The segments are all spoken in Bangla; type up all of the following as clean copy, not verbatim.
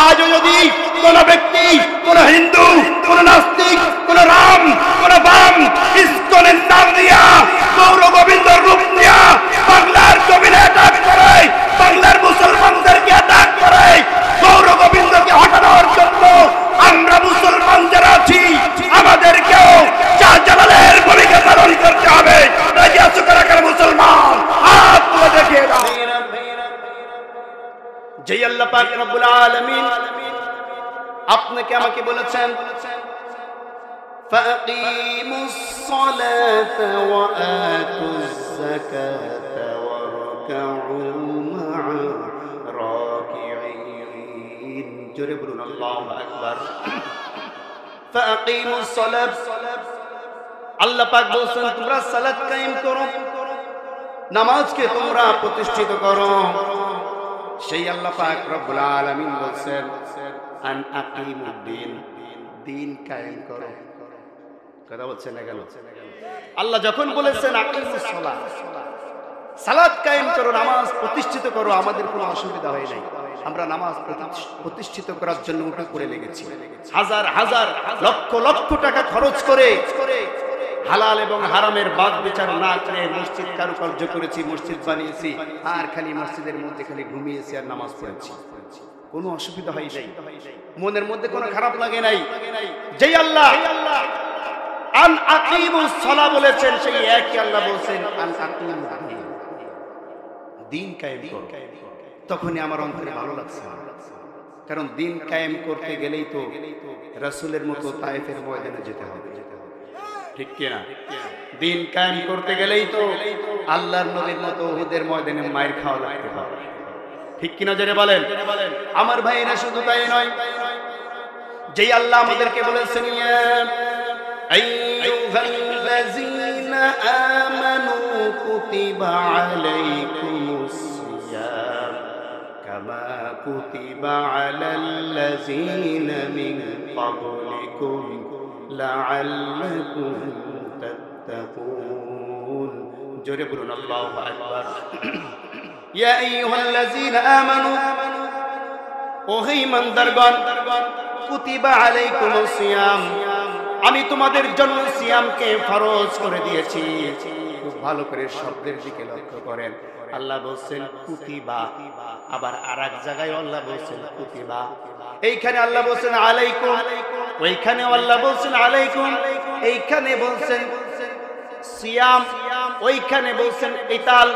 আজও যদি কোন ব্যক্তি, কোন হিন্দু, কোন নাস্তিক, কোন রাম, কোন বাম ইসকনের নাম দিয়া গৌর গোবিন্দর রূপ দিয়া বাংলার জমিনে অ্যাটাক করে, বাংলার মুসলমানদেরকে অ্যাটাক করে, গৌর গোবিন্দকে হটানোর জন্য আমরা মুসলমান যারা আছি আমাদেরকেও শাহজালালের ভূমিকা পালন করতে হবে। রাজি আছো কারা কারা মুসলমান? হাত তুলে দেখিয়ে দাও। যে আল্লাহ পাক রব্বুল আলামিন আপনাকে আমাকে বলেছেন ফাকিমুস সালাতা ওয়া আতুজ যাকাতা ওয়ারকাউ মা'আ রাকিঈন। জোরে বলুন আল্লাহু আকবার। ফাকিমুস সালাত, আল্লাহ পাক বলেছেন তোমরা সালাত কায়েম করো, নামাজকে তোমরা প্রতিষ্ঠিত করো। সেই আল্লাহ পাক রব্বুল আলামিন বলেন আন আকিমুদ্দিন, দিন কায়েম করো। কথা বলছেন না কেন? আল্লাহ যখন বলেছেন আকিমুস সালাত, সালাত কায়েম করো, নামাজ প্রতিষ্ঠিত করো, আমাদের কোনো অসুবিধা হয় নাই। আমরা নামাজ প্রতিষ্ঠিত করার জন্য উঠে পড়ে লেগেছি। হাজার হাজার লক্ষ লক্ষ টাকা খরচ করে হালাল এবং হারামের বাদ বিচার না করে মসজিদ কারুকার্য করেছি, মসজিদ বানিয়েছি, আর খালি মসজিদের মধ্যে খালি ঘুমিয়েছি আর নামাজ পড়েছি। কোনো অসুবিধা হয় নাই, মনের মধ্যে কোনো খারাপ লাগে নাই। যেই আল্লাহ আন আকিমুস সালাহ বলেছেন, সেই একই আল্লাহ বলেছেন আন আকিমুদ্দিন, দিন কায়েম করো। তখনই আমার অন্তরে ভালো লাগছে, কারণ দিন কায়েম করতে গেলেই তো রাসূলের মতো তায়েফের ময়দানে যেতে হবে, ঠিক কিনা? দিন কায়েম করতে গেলেই তো আল্লাহর নবীর মতো উহুদের ময়দানে মায়ের খাওয়া লাগতে হবে, ঠিক কিনা? জোরে বলেন। আমার ভাইরা শুধু তাই নয়, যেই আল্লাহ আমাদেরকে বলেছেন ইয়া আইয়ুহাল্লাযীনা আমানু কুতিবা আলাইকুমুস সিয়াম কামা কুতিবা আলাল্লাযীনা মিন ক্বাবলিকুম লাআল্লাকুম তাত্তাকুন। জোরে বলুন আল্লাহু আকবার। ইয়া আইয়ুহাল্লাযীনা আমানু, ও হে ঈমানদারগণ, কুতিবা আলাইকুমুস সিয়াম, আমি তোমাদের জন্য সিয়ামকে ফরজ করে দিয়েছি। খুব ভালো করে শব্দের দিকে লক্ষ্য করেন। আল্লাহ বলছেন কুতিবা, আবার আরেক জায়গায় আল্লাহ বলছেন কুতিবা। এইখানে আল্লাহ বলছেন আলাইকুম, ওইখানে আল্লাহ বলছেন আলাইকুম। এইখানে বলছেন সিয়াম, ওইখানে বলছেন কিতাল।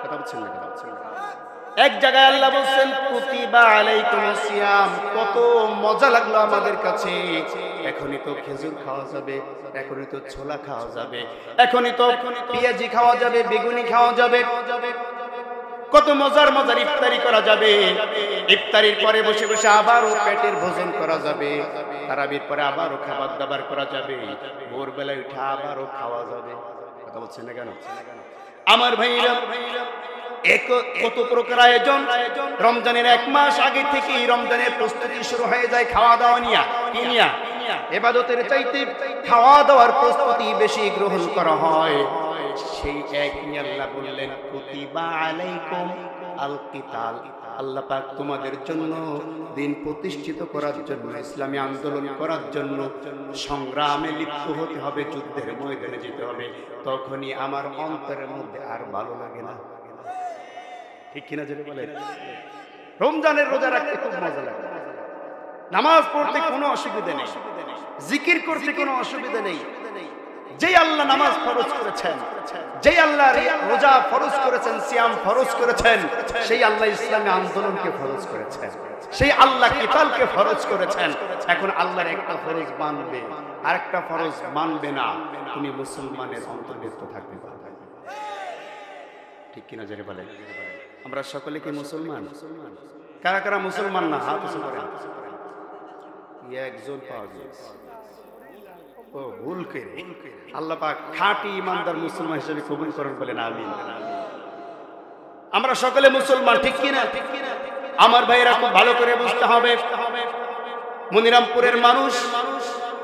কথা বলছেন না? এক জায়গায় আল্লাহ বলছেন কুতিবা আলাইকুমুস সিয়াম। কত মজা লাগলো আমাদের কাছে। এখনই তো খেজুর খাওয়া যাবে, এখনই তো ছোলা খাওয়া যাবে, এখনই তো পেঁয়াজি খাওয়া যাবে, বেগুনি খাওয়া যাবে, কত মজার মজার ইফতারি করা যাবে। ইফতারির পরে বসে বসে আবারও পেটের ভোজন করা যাবে, তারাবির পরে আবারও খাবার দাবার করা যাবে, ভোরবেলায় উঠে আবারও খাওয়া যাবে। কথা বলছেন না কেন? আমার ভাইরা, কত প্রকার আয়োজন। রমজানের 1 মাস আগে থেকে রমজানের প্রস্তুতি শুরু হয়ে যায় খাওয়া দাওয়া নিয়া। ইবাদতের চাইতে খাওয়া দাওয়ার প্রস্তুতি বেশি গ্রহণ করা হয়। সেই একই আল্লাহ বললেন কুতিবা আলাইকুম আল কিতাল। আল্লাহ পাক তোমাদের জন্য দিন প্রতিষ্ঠিত করার জন্য, ইসলামী আন্দোলন করার জন্য সংগ্রামে লিপ্ত হতে হবে, যুদ্ধের ময়দানে যেতে হবে। তখনই আমার অন্তরের মধ্যে আর ভালো লাগে না, ঠিক কিনা? যদি বলেন রমজানের রোজা রাখতে খুব মজা লাগে, নামাজ পড়তে কোনো অসুবিধা নেই, জিকির করতে কোনো অসুবিধা নেই। যেই আল্লাহ নামাজ ফরজ করেছেন, যেই আল্লাহ রোজা ফরজ করেছেন, সিয়াম ফরজ করেছেন, সেই আল্লাহ ইসলামী আন্দোলনকে ফরজ করেছেন, সেই আল্লাহ কিতালকে ফরজ করেছেন। এখন আল্লাহর একটা ফরজ মানবে, আরেকটা ফরজ মানবে না, তুমি মুসলমানের অন্তর্ভুক্ত থাকবে, ঠিক কিনা? জেনে বলেন আমরা সকলে কি মুসলমান? কারা কারা মুসলমান না হাত উঁচু করেন। একজন পাওয়া গেছে, ও ভুল করে। আল্লাহ পাক খাঁটি ইমানদার মুসলমান হিসেবে কবুল করেন, বলেন আমিন। আমরা সকলে মুসলমান, ঠিক কিনা? আমার ভাইয়েরা খুব ভালো করে বুঝতে হবে, মনিরামপুরের মানুষ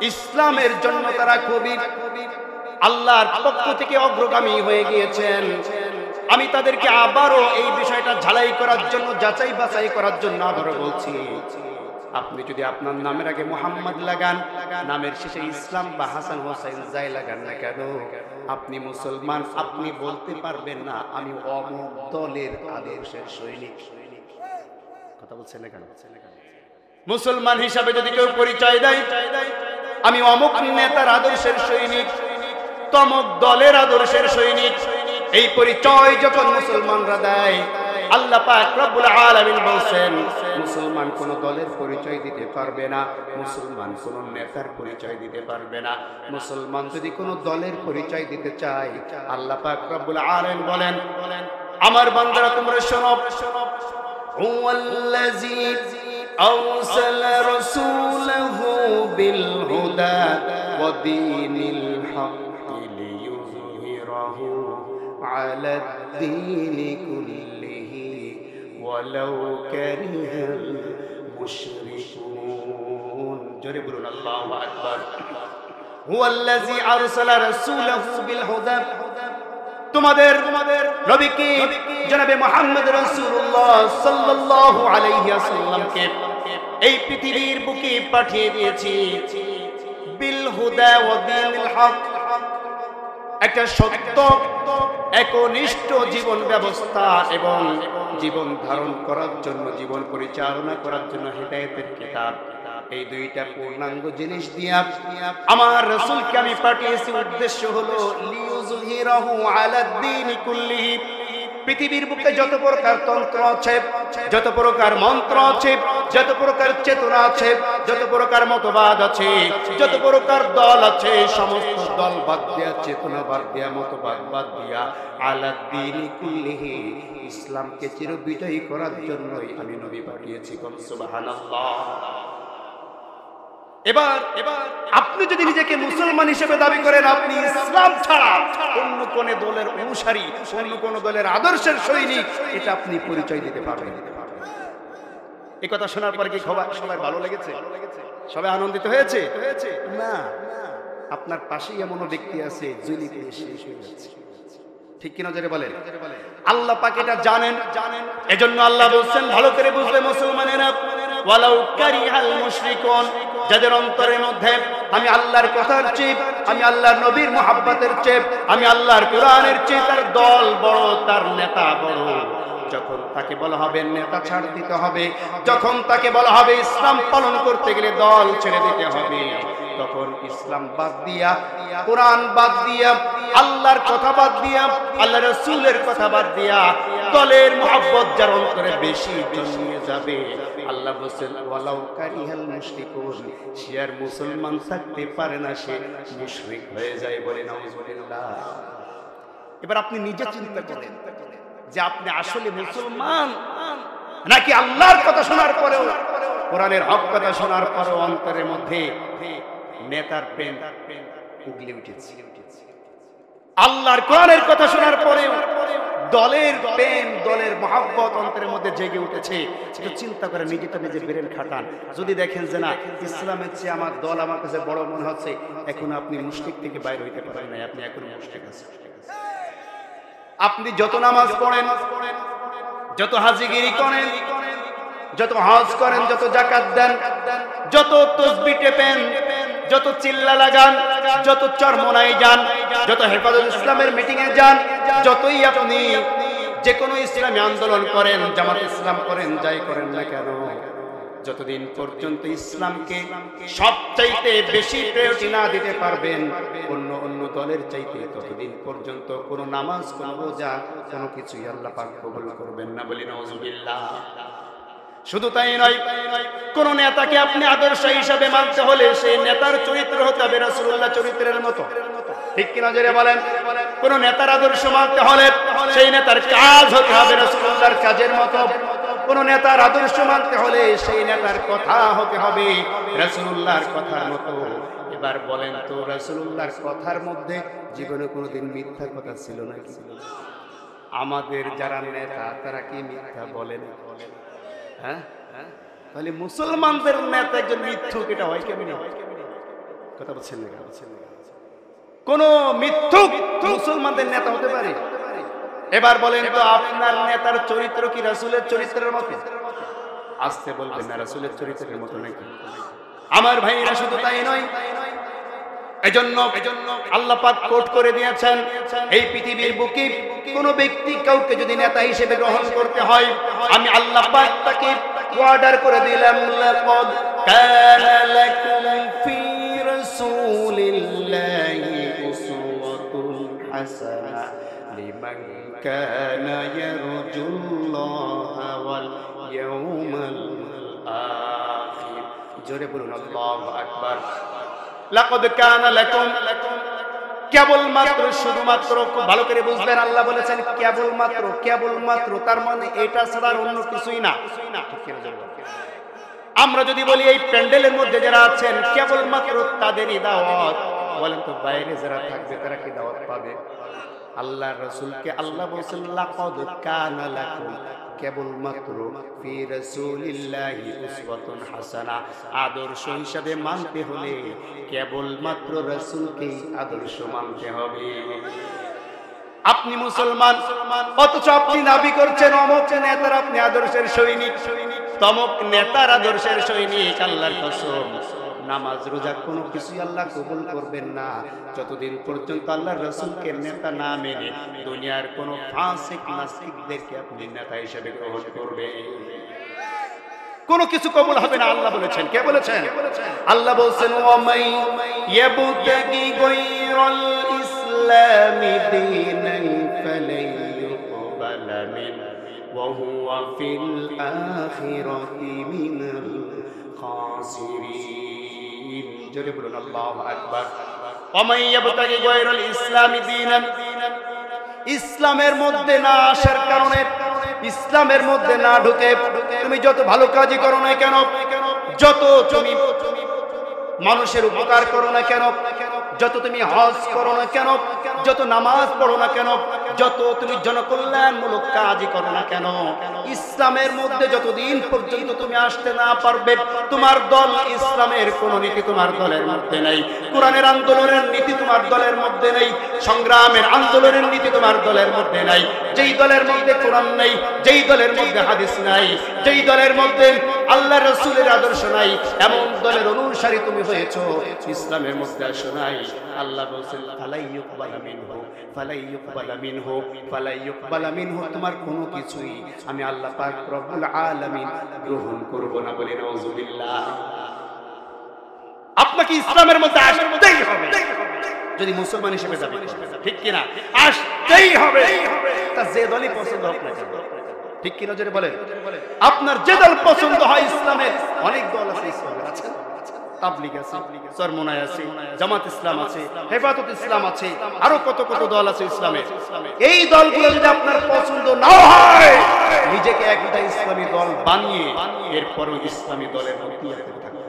ইসলামের জন্য তারা খুবই আল্লাহর পক্ষ থেকে অগ্রগামী হয়ে গিয়েছেন। আমি তাদেরকে আবারও এই বিষয়টা ঝালাই করার জন্য, যাচাই বাছাই করার জন্য আবারও বলছি, আপনি যদি আপনার নামের আগে মুহাম্মদ লাগান, নামের শেষে ইসলাম বা হাসান হোসেন যাই লাগান না কেন, আপনি মুসলমান, আপনি বলতে পারবেন না আমি অমুক দলের আদর্শের সৈনিক। কথা বলছেন না কেন? মুসলমান হিসাবে যদি কেউ পরিচয় দেয় আমি অমুক নেতার আদর্শের সৈনিক, তমুক দলের আদর্শের সৈনিক, এই পরিচয় যখন মুসলমানরা দেয়, আল্লাহ পাক রব্বুল আলামিন বলেন মুসলমান কোন দলের পরিচয় দিতে পারবে না, মুসলমান কোন নেতার পরিচয় দিতে পারবে না। মুসলমান যদি কোন দলের পরিচয় দিতে চায়, আল্লাহ পাক রব্বুল আলামিন বলেন আমার বান্দারা তোমরা শোনো, হুয়াল্লাযী আরসালা রাসূলাহু বিল হুদা ওয়া দীনিল হক লিইয়ুযহিরাহু আলাদ দীনি কুল্লিহি ওয়ালাউ কারিহাল মুশরিকুন। জোরে বলুন আল্লাহু আকবার। হুয়াল্লাযী আরসালা রাসূলাহু বিল হুদা, তোমাদের নবীকে জনাবে মুহাম্মদ রাসূলুল্লাহ সাল্লাল্লাহু আলাইহি ওয়াসাল্লামকে এই পৃথিবীর বুকে পাঠিয়ে দিয়েছি বিল হুদা ওয়া দীনিল হক, একটা সত্য একনিষ্ঠ জীবন ব্যবস্থা এবং জীবন ধারণ করার জন্য, জীবন পরিচালনা করার জন্য হেদায়েতের কিতাব, এই দুইটা পূর্ণাঙ্গ জিনিস দিয়া আমার রাসূলকে আমি পাঠিয়েছি। উদ্দেশ্য হলো লিইয়ুযহিরাহু আলাদ দীনি কুল্লিহি, পৃথিবীর বুকে যত প্রকার তন্ত্র আছে, যত প্রকার মন্ত্র আছে, যত প্রকার চেতনা আছে, যত প্রকার মতবাদ আছে, যত প্রকার দল আছে, সমস্ত দল বাদ দিয়া, চেতনা বাদ দিয়া, মতবাদ বাদ দিয়া আলাদ দীনি কুল্লিহি, ইসলামকে চিরবিজয়ী করার জন্যই আমি নবী পাঠিয়েছি। সুবহানাল্লাহ। এবার আপনি যদি নিজেকে মুসলমান হিসেবে দাবি করেন, আপনি ইসলাম ছাড়া অন্য কোন দলের অনুসারী, অন্য কোন দলের আদর্শের সৈনিক, এটা আপনি পরিচয় দিতে পারবেন। এই কথা শোনার পরে কি সবাই ভালো লেগেছে? সবাই আনন্দিত হয়েছে? না, আপনার পাশেই এমন ব্যক্তি আছে জুলি পেয়ে শেষ হয়ে যাচ্ছে। ঠিক কিনা জোরে বলেন? আল্লাহ পাক এটা জানেন, এজন্য আল্লাহ বলছেন ভালো করে বুঝবে মুসলমানেরা, ওয়ালাউ কারিহাল মুশরিকুন, যাদের অন্তরের মধ্যে আমি আল্লাহর কথার চেয়ে, আমি আল্লাহর নবীর মুহাব্বতের চেয়ে, আমি আল্লাহর কোরআনের চেয়ে তার দল বড়, তার নেতা বড়, যখন তাকে বলা হবে নেতা ছাড় দিতে হবে, যখন তাকে বলা হবে ইসলাম পালন করতে গেলে দল ছেড়ে দিতে হবে, তখন ইসলাম বাদ দিয়া, কোরআন বাদ দিয়া, আল্লাহর কথা বাদ দিয়া, আল্লাহর রাসূলের কথা বাদ দিয়া দলের মুহাব্বত যার অন্তরে বেশি জন্মিয়ে যাবে, আল্লাহ বলেন ওয়ালাউ কারিহাল মুশরিকুন, সে আর মুসলমান থাকতে পারে না, সে মুশরিক হয়ে যায়। বলে নাউযুবিল্লাহ। এবার আপনি নিজে চিন্তা করেন যে আপনি আসলে মুসলমান নাকি আল্লাহর কথা শোনার পরেও, কোরআনের হক কথা শোনার পরেও অন্তরের মধ্যে নেতার প্রেম উগলে উঠেছে। আল্লাহর কোরআনের কথা শোনার পরেও দলের প্রেম, দলের মহব্বত অন্তরের মধ্যে জেগে উঠেছে। একটু চিন্তা করে নিজেটা নিজে ব্রেন খাটান। যদি দেখেন যে না, ইসলামের চেয়ে আমার দল আমার কাছে বড় মনে হচ্ছে, এখন আপনি মুশরিক থেকে বাইরে হইতে পারেন না, আপনি এখন মুশরিক আছেন। আপনি যত নামাজ পড়েন, যত হাজিগিরি করেন, যত হজ করেন, যত যাকাত দেন, যত তাসবিহ টেপেন, যত চিল্লা লাগান, যত চরমনাই যান, যত হেফাজত ইসলামের মিটিং এ যান, যতই আপনি যে কোনো ইসলামী আন্দোলন করেন, জামাত ইসলাম করেন, যাই করেন না কেন, যতদিন পর্যন্ত ইসলামকে সবচাইতে বেশি প্রায়োরিটি না দিতে পারবেন অন্য দলের চাইতে, ততদিন পর্যন্ত কোনো নামাজ, কোনো রোজা, কোনো কিছুই আল্লাহ পাক কবুল করবেন না। বলি নাউযুবিল্লাহ। শুধু তাই নয়, কোন নেতাকে আপনি আদর্শ হিসাবে মানতে হলে সেই নেতার চরিত্র হতে হবে রাসূলুল্লাহ চরিত্রের মতো। ঠিক কিনা জোরে বলেন? কোন নেতার আদর্শ মানতে হলে সেই নেতার কাজ হতে হবে রাসূলুল্লাহর কাজের মতো। কোন নেতার আদর্শ মানতে হলে সেই নেতার কথা হতে হবে রাসূলুল্লাহর কথার মতো। এবার বলেন তো, রাসূলুল্লাহর কথার মধ্যে জীবনে কোনোদিন মিথ্যা কথা ছিল নাকি? আমাদের যারা নেতা তারা কি মিথ্যা বলেন? হ্যাঁ, তাহলে মুসলমানদের নেতা একজন মিথ্যুক, এটা হয় কেমন? কথা বলছেন না? কোন মিথ্যুক মুসলমানদের নেতা হতে পারে? এবার বলেন তো আপনার নেতার চরিত্র কি রাসূলের চরিত্রের মতো? আস্তে বলবেন না, রাসূলের চরিত্রের মতো নাকি? আমার ভাইরা শুধু তাই নয়, এজন্য আল্লাহ পাক কোট করে দিয়েছেন, এই পৃথিবীর বুকে কোন ব্যক্তি কাউকে যদি নেতা হিসেবে গ্রহণ করতে হয়, আমি আল্লাহ পাক তাকে অর্ডার করে দিলাম, লাকাদ কানা লাকুম ফি রাসূলিল্লাহি উসওয়াতুন হাসানাহ লিমান কানা ইয়ারজুল্লাহা ওয়াল ইয়াউমাল আখির। জোরে বলুন আল্লাহু আকবার। লাকাদ কানা লাকুম, কেবলমাত্র, শুধুমাত্র, খুব ভালো করে বুঝবেন, আল্লাহ বলেছেন কেবলমাত্র, কেবলমাত্র, তার মানে এটা ছাড়া অন্য কিছুই না। আমরা যদি বলি এই প্যান্ডেলের মধ্যে যারা আছেন কেবলমাত্র তাদেরই দাওয়াত, বলেন তো বাইরে যারা থাকবে তারা কি দাওয়াত পাবে? আল্লাহ রাসূলকে আল্লাহ বলেছেন লাকাদ কানা লাকুম, কেবলমাত্র ফি রাসূলিল্লাহি উসওয়াতুন হাসানাহ, আদর্শ হিসাবে মানতে হলে কেবলমাত্র রাসূলকেই আদর্শ মানতে হবে। আপনি মুসলমান, অথচ আপনি দাবি করছেন অমুক নেতার আপনি আদর্শের সৈনিক, তমুক নেতার আদর্শের সৈনিক। আল্লাহর কসম, নামাজ রোজা কোনো কিছুই আল্লাহ কবুল করবেন না যতদিন পর্যন্ত আল্লাহর রাসূলকে নেতা না মেনে দুনিয়ার কোনো ফাসিক নাস্তিকদেরকে আপনি নেতা হিসেবে গ্রহণ করবেন। কোনো কিছু কবুল হবে না। আল্লাহ বলেছেন, কে বলেছেন? আল্লাহ বলেছেন, ওয়ামাই ইয়াবতাগি গায়রাল ইসলামি দীনান ফালান ইউকবালা মিনহু ওয়া হুয়া ফিল আখিরাতি মিনাল খাসিরিন। জোরে বলুন আল্লাহু আকবার। ওয়ামাই ইয়াবতাগি গায়রাল ইসলামি দীনান, ইসলামের মধ্যে না আসার কারণে, ইসলামের মধ্যে না ঢুকে তুমি যত ভালো কাজই করো না কেন, যত তুমি মানুষের উপকার করো না কেন, যত তুমি হজ করো না কেন, যত নামাজ পড়ো না কেন, যত তুমি জনকল্যাণমূলক কাজই করো না কেন, ইসলামের মধ্যে যতদিন পর্যন্ত তুমি আসতে না পারবে, তোমার দল ইসলামের কোন নীতি তোমার দলের মধ্যে নেই, কোরআনের আন্দোলনের নীতি তোমার দলের মধ্যে নেই, সংগ্রামের আন্দোলনের নীতি তোমার দলের মধ্যে নাই, যেই দলের মধ্যে কোরআন নেই, যেই দলের মধ্যে হাদিস নাই, যেই দলের মধ্যে আল্লাহর রাসূলের আদর্শ নাই, এমন দলের অনুসারী তুমি হয়েছো, ইসলামের মধ্যে আসো নাই। আল্লাহ বলেন ফালাই ইউকবালা মিনহু, ফালাই ইউকবালা মিনহু, ফালাই ইউকবালা মিনহু, তোমার কোনো কিছুই আমি আল্লাহ পাক রব্বুল আলামিন গ্রহণ করব না। বলে নাউযুবিল্লাহ। আপনাকে ইসলামের মধ্যে আসতেই হবে যদি মুসলমান হিসেবে দাবি করেন, ঠিক কিনা? আসতেই হবে, তা যে দলই পছন্দ হোক না কেন, ঠিক কিনা? জোরে বলেন। আপনার যে দল পছন্দ হয়, ইসলামের অনেক দল আছে, ইসলামের আছে, তাবলীগ আছে, চরমনায় আছে, জামাত ইসলাম আছে, হেফাজত ইসলাম আছে, আরো কত কত দল আছে ইসলামের। এই দলগুলো যদি আপনার পছন্দ না হয়, নিজেকে একটা ইসলামী দল বানিয়ে এরপরও ইসলামী দলের মধ্যে থাকবে,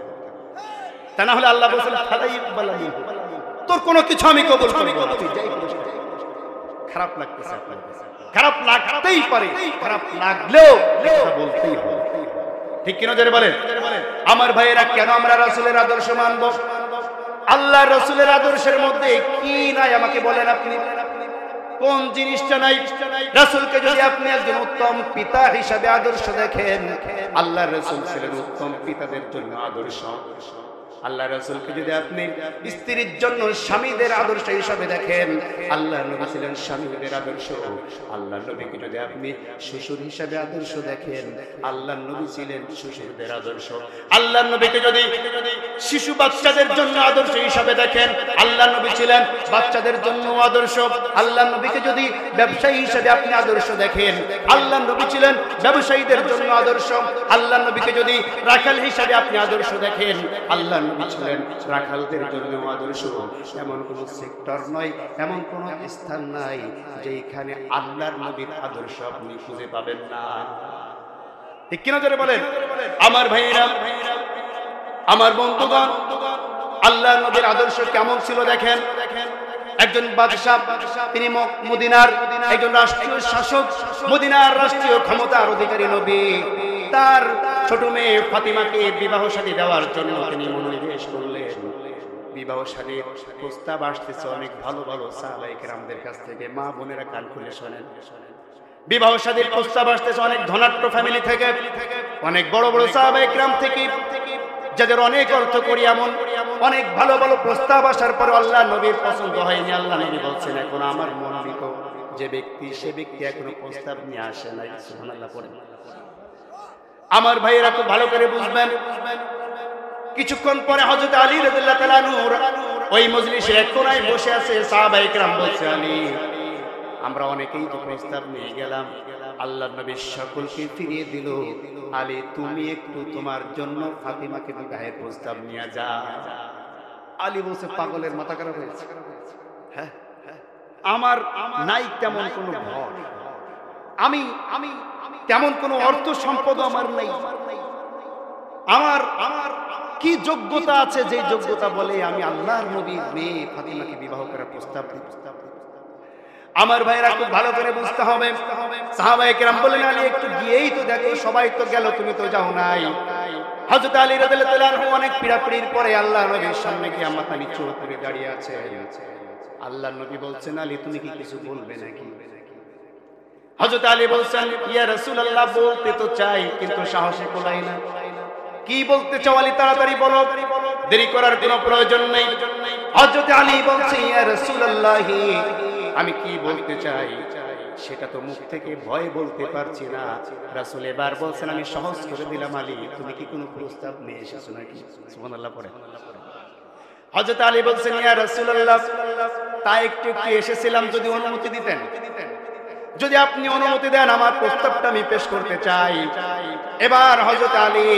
তা না হলে আল্লাহ বলেছেন ফালাই ইউকবালা মিনহু, তোর কোনো কিছু আমি কবুল করব না। খারাপ লাগতেছে আপনার, খারাপ লাগতেই পারে, খারাপ লাগলেও কথা বলতেই হবে, ঠিক কিনা? জোরে বলেন। আমার ভাইয়েরা, কেন আমরা রাসূলের আদর্শ মানব? আল্লাহ রাসূলের আদর্শের মধ্যে কি নাই আমাকে বলেন আপনি, কোন জিনিসটা নাই? রাসূলকে যদি আপনি একজন উত্তম পিতা হিসাবে আদর্শ দেখেন, আল্লাহর রাসূল ছিলেন উত্তম পিতাদের জন্য আদর্শ। আল্লাহ রাসূলকে যদি আপনি স্ত্রীর জন্য স্বামীদের আদর্শ হিসাবে দেখেন, আল্লাহ নবী ছিলেন স্বামীদের আদর্শ। আল্লাহ নবীকে যদি আপনি শ্বশুর হিসাবে আদর্শ দেখেন, আল্লাহ নবী ছিলেন শ্বশুরদের আদর্শ। আল্লাহ নবীকে যদি শিশু বাচ্চাদের জন্য আদর্শ হিসাবে দেখেন, আল্লাহ নবী ছিলেন বাচ্চাদের জন্য আদর্শ। আল্লাহ নবীকে যদি ব্যবসায়ী হিসাবে আপনি আদর্শ দেখেন, আল্লাহ নবী ছিলেন ব্যবসায়ীদের জন্য আদর্শ। আল্লাহ নবীকে যদি রাখাল হিসাবে আপনি আদর্শ দেখেন, আল্লাহ নবী ছিলেন রাখালদের জন্য আদর্শ। এমন কোন সেক্টর নয়, এমন কোন স্থান নাই যেখানে আল্লাহর নবীর আদর্শ আপনি খুঁজে পাবেন না, ঠিক কিনা? জোরে বলেন। আমার ভাইয়েরা, আমার বন্ধুগণ, আল্লাহর নবীর আদর্শ কেমন ছিল দেখেন। একজন বাদশা, তিনি মদিনার একজন রাষ্ট্রীয় শাসক, মদিনার রাষ্ট্রীয় ক্ষমতার অধিকারী নবী। তার ছোট মেয়ে ফাতিমাকে বিবাহ শাদী দেওয়ার জন্য তিনি মনোনিবেশ করলেন। বিবাহ শাদীর প্রস্তাব আসতেছে অনেক ভালো ভালো সাহাবায়ে কেরামদের কাছ থেকে। মা বোনেরা কান খুলে শোনেন, বিবাহ শাদীর প্রস্তাব আসতেছে অনেক ধনাঢ্য ফ্যামিলি থেকে, অনেক বড় বড় সাহাবায়ে কেরাম থেকে, যাদের অনেক অর্থ করি, এমন অনেক ভালো ভালো প্রস্তাব আসার পর আল্লাহ নবীর পছন্দ হয়নি। আল্লাহ নবী বলছেন এখন আমার মনোনীত যে ব্যক্তি, সে ব্যক্তি এখনো প্রস্তাব নিয়ে আসে নাই। সুবহানাল্লাহ পড়েন। আমার ভাইয়েরা খুব ভালো করে বুঝবেন, কিছুক্ষণ পরে হযরত আলী রাদিয়াল্লাহু তাআলা আনহু ওই মজলিসে এক কোণায় বসে আছে। সাহাবায়ে কেরাম বলছে, আলী আমরা অনেকেই তো প্রস্তাব নিয়ে গেলাম, আল্লাহর নবী সকলকে ফিরিয়ে দিল, আলী তুমি একটু তোমার জন্য ফাতিমাকে বিবাহের প্রস্তাব নিয়ে যা। আলী বলছে, পাগলের মাথা খারাপ হয়েছে? হ্যাঁ, আমার নাই তেমন কোনো ভর, আমি তেমন কোনো অর্থ সম্পদ আমার নেই, আমার কি যোগ্যতা আছে যে যোগ্যতা বলে আমি আল্লাহর নবীর মেয়ে ফাতিমাকে বিবাহ করার প্রস্তাব দিই? আমার ভাইরা খুব ভালো করে বুঝতে হবে। সাহাবায়ে কেরাম বলেন, আলী একটু গিয়েই তো দেখো, সবাই তো গেল, তুমি তো যাও নাই। হযরত আলী রাদিয়াল্লাহু তাআলা আনহু অনেক পীড়াপিড়ির পরে আল্লাহর নবীর সামনে গিয়ে মাথা নিচু করে দাঁড়িয়ে আছে। আল্লাহর নবী বলছেন, আলী তুমি কি কিছু বলবে নাকি? হযরত আলী বলছেন, ইয়া রাসূলুল্লাহ বলতে তো চাই কিন্তু সাহসে কোলাই না। কি বলতে চাও আলী, তাড়াতাড়ি বলো, দেরি করার কোনো প্রয়োজন নেই। হযরত আলী বলছেন, ইয়া রাসূলুল্লাহ আমি কি বলতে চাই সেটা তো মুখ থেকে ভয় বলতে পারছি না। রাসূল এবার বলছেন, আমি সহজ করে দিলাম, আলী তুমি কি কোনো প্রস্তাব নিয়ে এসেছো নাকি? সুবহানাল্লাহ পড়ে। হযরত আলী বলছেন, ইয়া রাসূলুল্লাহ তাই একটু এসেছিলাম, যদি অনুমতি দিতেন, যদি আপনি অনুমতি দেন আমার প্রস্তাবটা আমি পেশ করতে চাই। এবার হযরত আলী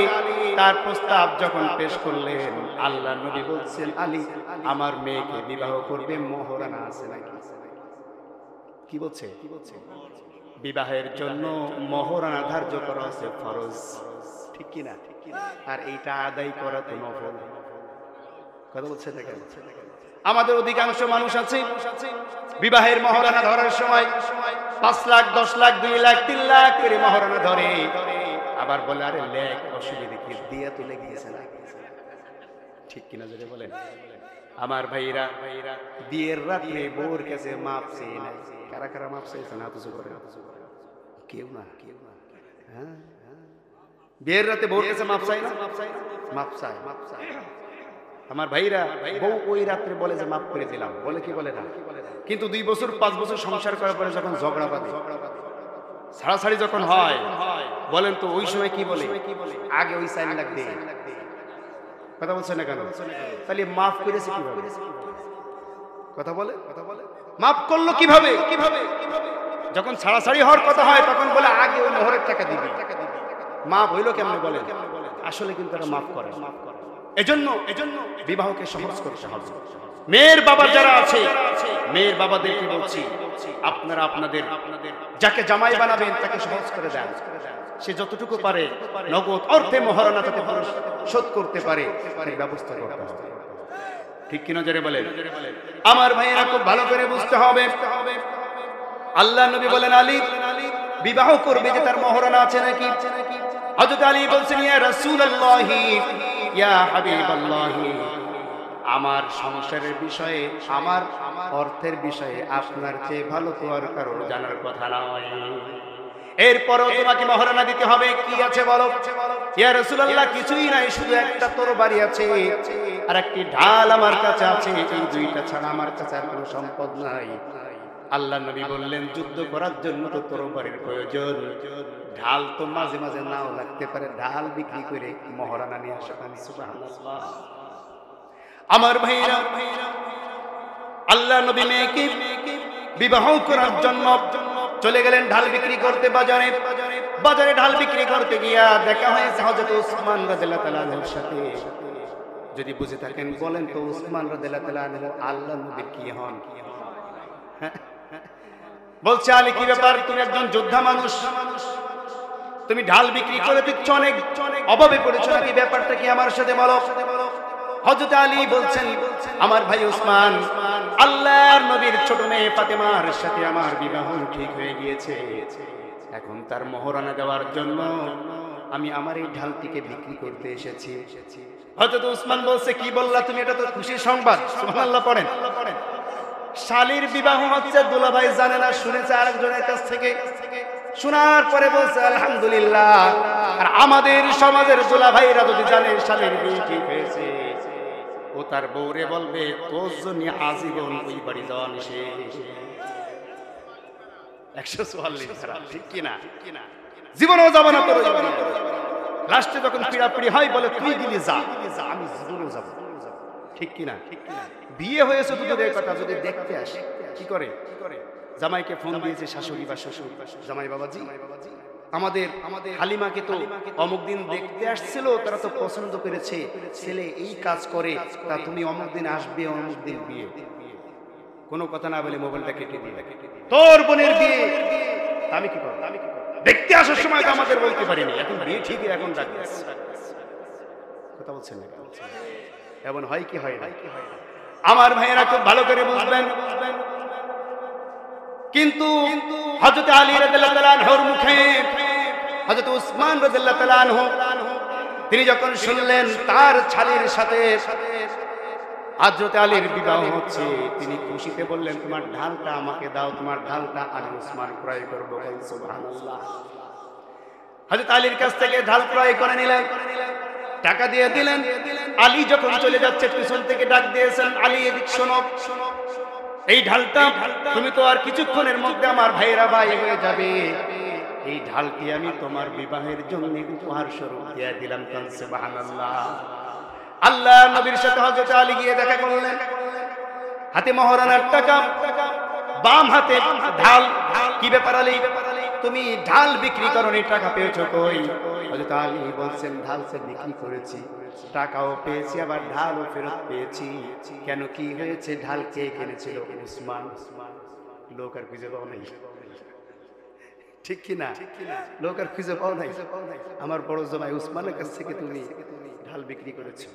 তার প্রস্তাব যখন পেশ করলেন, আল্লাহর নবী বলছেন, আলী আমার মেয়েকে বিবাহ করবে, মোহরানা আছে নাকি? কি বলছে? বিবাহের জন্য মোহরানা ধার্য করা আছে ফরজ, ঠিক কি না? আর এইটা আদায় করা তো নফল। কথা বলছে দেখেন, আমাদের অধিকাংশ মানুষ আছে বিবাহের মোহরানা ধরার সময় 5 লাখ 10 লাখ 2 লাখ 3 লাখ করে মোহরানা ধরে, আবার বলে আরে লেখ অসুবিধা কি, দিয়া তুলে গিয়েছে না, ঠিক কিনা যদি বলেন? আমার ভাইরা বিয়ের রাতে বউর কাছে মাপ চেয়ে নাই। কারা কারা মাপ চাইছে না? কেউ না, হ্যাঁ, বিয়ের রাতে বউর কাছে মাপ চাই না? মাপ চাই। আমার ভাইরা বউ ওই রাত্রে বলে যে মাফ করে দিলাম, বলে কি বলে না? কিন্তু 2 বছর 5 বছর সংসার করার পরে যখন ঝগড়া বাঁধে, ছাড়াছাড়ি যখন হয়, বলেন তো ওই সময় কি বলে? আগে ওই 4 লাখ দে। কথা বলছে না কেন? তাহলে মাফ করেছে কিভাবে? কথা বলে মাফ করলো কিভাবে? যখন ছাড়াছাড়ি হওয়ার কথা হয় তখন বলে আগে ওই মোহরের টাকা দিবি। মাফ হইলো কেমনে বলে? আসলে কিন্তু তারা মাফ করে। এজন্য বিবাহকে সহজ করতে হবে। মেয়ের বাবা যারা আছে, মেয়ের বাবাদেরকে বলছি, আপনারা আপনাদের যাকে জামাই বানাবেন তাকে সহজ করে দেন। সে যতটুকু পারে নগদ অর্থে মোহরানা যাতে শোধ করতে পারে এর ব্যবস্থা করতে হবে, ঠিক কিনা জোরে বলেন? আমার ভাইয়েরা খুব ভালো করে বুঝতে হবে। আল্লাহ নবী বলেন, আলী বিবাহ করবে যে তার মোহরানা আছে নাকি? হযরত আলী বলছেন, ইয়া রাসূলুল্লাহ ইয়া হাবিবাল্লাহ আমার সংসারের বিষয়ে, আমার অর্থের বিষয়ে আপনার চেয়ে ভালো তো আর কারোর জানার কথা নয়। এরপরও তোমাকে মোহরানা দিতে হবে, কি আছে বলো? ইয়া রাসূলুল্লাহ কিছুই নাই, শুধু একটা তরবারি আছে আর একটি ঢাল আমার কাছে আছে, এই দুইটা ছাড়া আমার কাছে আর কোনো সম্পদ নাই। আল্লাহ নবী বললেন, যুদ্ধ করার জন্য তো তরবারির প্রয়োজন, ঢাল তো মাঝে মাঝে নাও লাগতে পারে, ঢাল বিক্রি করে মোহরানা নিয়ে আসা। সুবহানাল্লাহ। আমার ভাইরা, আল্লাহ নবী মেয়েকে বিবাহ করার জন্য চলে গেলেন ঢাল বিক্রি করতে বাজারে ঢাল বিক্রি করতে গিয়া দেখা হয়েছে হযরত ওসমান রাদিয়াল্লাহু তাআলা আনহুর সাথে। যদি বুঝে থাকেন বলেন তো, ওসমান রাদিয়াল্লাহু তাআলা আনহু আল্লাহ নবীর কি হন? বলছে, আলী কি ব্যাপার, তুমি একজন যোদ্ধা মানুষ, তুমি ঢাল বিক্রি করে দিচ্ছ, অনেক অভাবে পড়েছ নাকি, ব্যাপারটা কি আমার সাথে বলো। হযরত আলী বলছেন, আমার ভাই ওসমান, আল্লাহর নবীর ছোট মেয়ে ফাতেমার সাথে আমার বিবাহ ঠিক হয়ে গিয়েছে, এখন তার মোহরানা দেওয়ার জন্য আমি আমার এই ঢালটিকে বিক্রি করতে এসেছি। হযরত ওসমান বলছে, কি বললা তুমি? এটা তো খুশির সংবাদ। সুবহানাল্লাহ পড়েন। শালীর বিবাহ হচ্ছে, দুলাভাই জানে না, শুনেছে আরেকজনের কাছ থেকে। শোনার পরে বলছে আলহামদুলিল্লাহ। আর আমাদের সমাজের দোলা ভাইরা যদি জানে শালের বিয়ে ঠিক হয়েছে, ও তার বউরে বলবে তোর জন্য আজীবন ওই বাড়ি যাওয়া নিষেধ। 144 ধারা, ঠিক কিনা? জীবনেও যাবো না তোর। লাস্টে যখন পিড়াপিড়ি হয় বলে তুই দিলি যা, আমি জীবনেও যাবো, ঠিক কিনা? বিয়ে হয়েছে তো দূরের কথা, যদি দেখতে আসে কি করে? জামাইকে ফোন দিয়েছে শাশুড়ি বা শ্বশুর, জামাই বাবাজি আমাদের হালিমাকে তো অমুক দিন দেখতে আসছিল, তারা তো পছন্দ করেছে, ছেলে এই কাজ করে, তা তুমি অমুক দিন আসবে, অমুক দিন বিয়ে। কোনো কথা না বলে মোবাইলটা কেটে দিয়ে তোর বোনের বিয়ে, আমি কি করব? দেখতে আসার সময় তো আমাদের বলতে পারিনি, এখন বিয়ে ঠিকই এখন ডাকবে। কথা বলছেন না? এমন হয় কি হয় না? আমার ভাইয়েরা খুব ভালো করে বুঝবেন। কিন্তু হযরত আলী রাদিয়াল্লাহু তাআলা আনহুর মুখে হযরত উসমান রাদিয়াল্লাহু তাআলা আনহু তিনি যখন শুনলেন তার ছালের সাথে হযরত আলীর বিবাহ হচ্ছে, তিনি খুশিতে বললেন তোমার ঢালটা আমাকে দাও, তোমার ঢালটা আমি উসমান ক্রয় করব। সুবহানাল্লাহ। হযরত আলীর কাছ থেকে ঢাল ক্রয় করে নিলেন, টাকা দিয়ে দিলেন। আলী যখন চলে যাচ্ছে পিছন থেকে ডাক দিয়েছেন, আলী এদিক শোনো, এই ঢালটা তুমি তো আর কিছুক্ষণের মধ্যে আমার ভাইরা ভাই হয়ে যাবে, এই ঢালটি আমি তোমার বিবাহের জন্য উপহার স্বরূপ দিয়ে দিলাম। সুবহানাল্লাহ। আল্লাহ নবীর সাথে হযরত আলী গিয়ে দেখা করলেন, হাতে মহারানার টাকা, বাম হাতে ঢাল। কি ব্যাপার আলী, তুমি ঢাল বিক্রি করনি, টাকা পেয়েছো কই? হযরত আলী বলছেন ঢাল সে বিক্রি করেছি, টাকাও পেয়েছি, আবার ঢালও ফেরত পেয়েছি। কেন, কি হয়েছে? ঢাল কে কিনেছিল? উসমান। লোক আর খুঁজে পাও নাই, ঠিক কিনা? লোক আর খুঁজে পাও নাই। আমার বড় জামাই উসমানের কাছ থেকে তুমি ঢাল বিক্রি করেছো।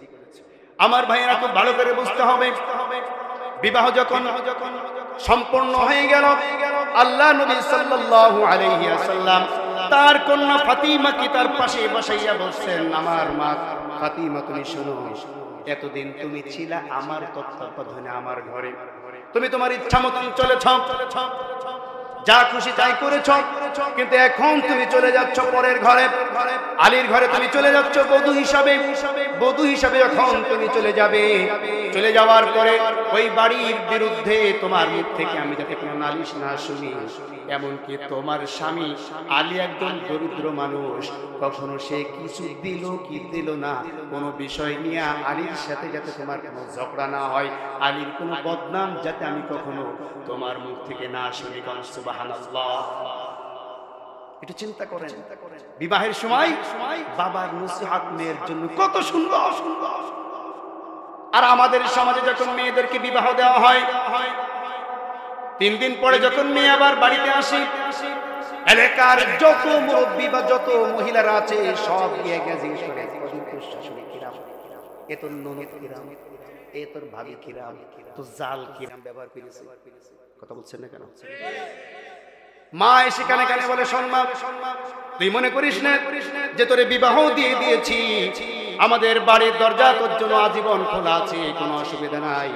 আমার ভাইয়েরা খুব ভালো করে বুঝতে হবে, বিবাহ যখন সম্পূর্ণ হয়ে গেল, আল্লাহ নবী সাল্লাল্লাহু আলাইহি ওয়াসাল্লাম তার কন্যা ফাতিমাকে তার পাশে বসাইয়া বলছেন, আমার মা ফাতিমা তুমি শোনো, এতদিন তুমি ছিলা আমার তত্ত্বাবধানে আমার ঘরে, তুমি তোমার ইচ্ছা মতন চলেছ, যা খুশি তাই করেছ, কিন্তু এখন তুমি চলে যাচ্ছ পরের ঘরে, আলীর ঘরে তুমি চলে যাচ্ছ বধূ হিসাবে। বধূ হিসাবে যখন তুমি চলে যাবে, চলে যাওয়ার পরে ওই বাড়ির বিরুদ্ধে তোমার মুখ থেকে আমি যাতে কোনো নালিশ না শুনি, এমনকি তোমার স্বামী আলী একজন দরিদ্র মানুষ, কখনো সে কিছু দিল কি দিল না, কোনো বিষয় নিয়ে আলীর সাথে যাতে তোমার কোনো ঝগড়া না হয়, আলীর কোনো বদনাম যাতে আমি কখনো তোমার মুখ থেকে না শুনি। সুবহানাল্লাহ। একটু চিন্তা করেন, বিবাহের সময় বাবার নসিহত মেয়ের জন্য কত সুন্দর। আর আমাদের সমাজে যখন মেয়েদেরকে বিবাহ দেওয়া হয়, 3 দিন পরে যখন মেয়ে আবার বাড়িতে আসে, এলাকার যত মুরব্বী বা যত মহিলারা আছে সব গিয়ে জিজ্ঞেস করে, তোর শাশুড়ি কিরাম, এ তোর ননদ কিরাম, এ তোর ভাবি কিরাম, তো জাল কিরাম ব্যবহার করেছে। কথা বলছেন না কেন? মা এসে কানে কানে বলে, শোনমা, তুই মনে করিস না যে তোরে বিবাহ দিয়ে দিয়েছি, আমাদের বাড়ির দরজা তোর জন্য আজীবন খোলা আছে, কোনো অসুবিধা নাই,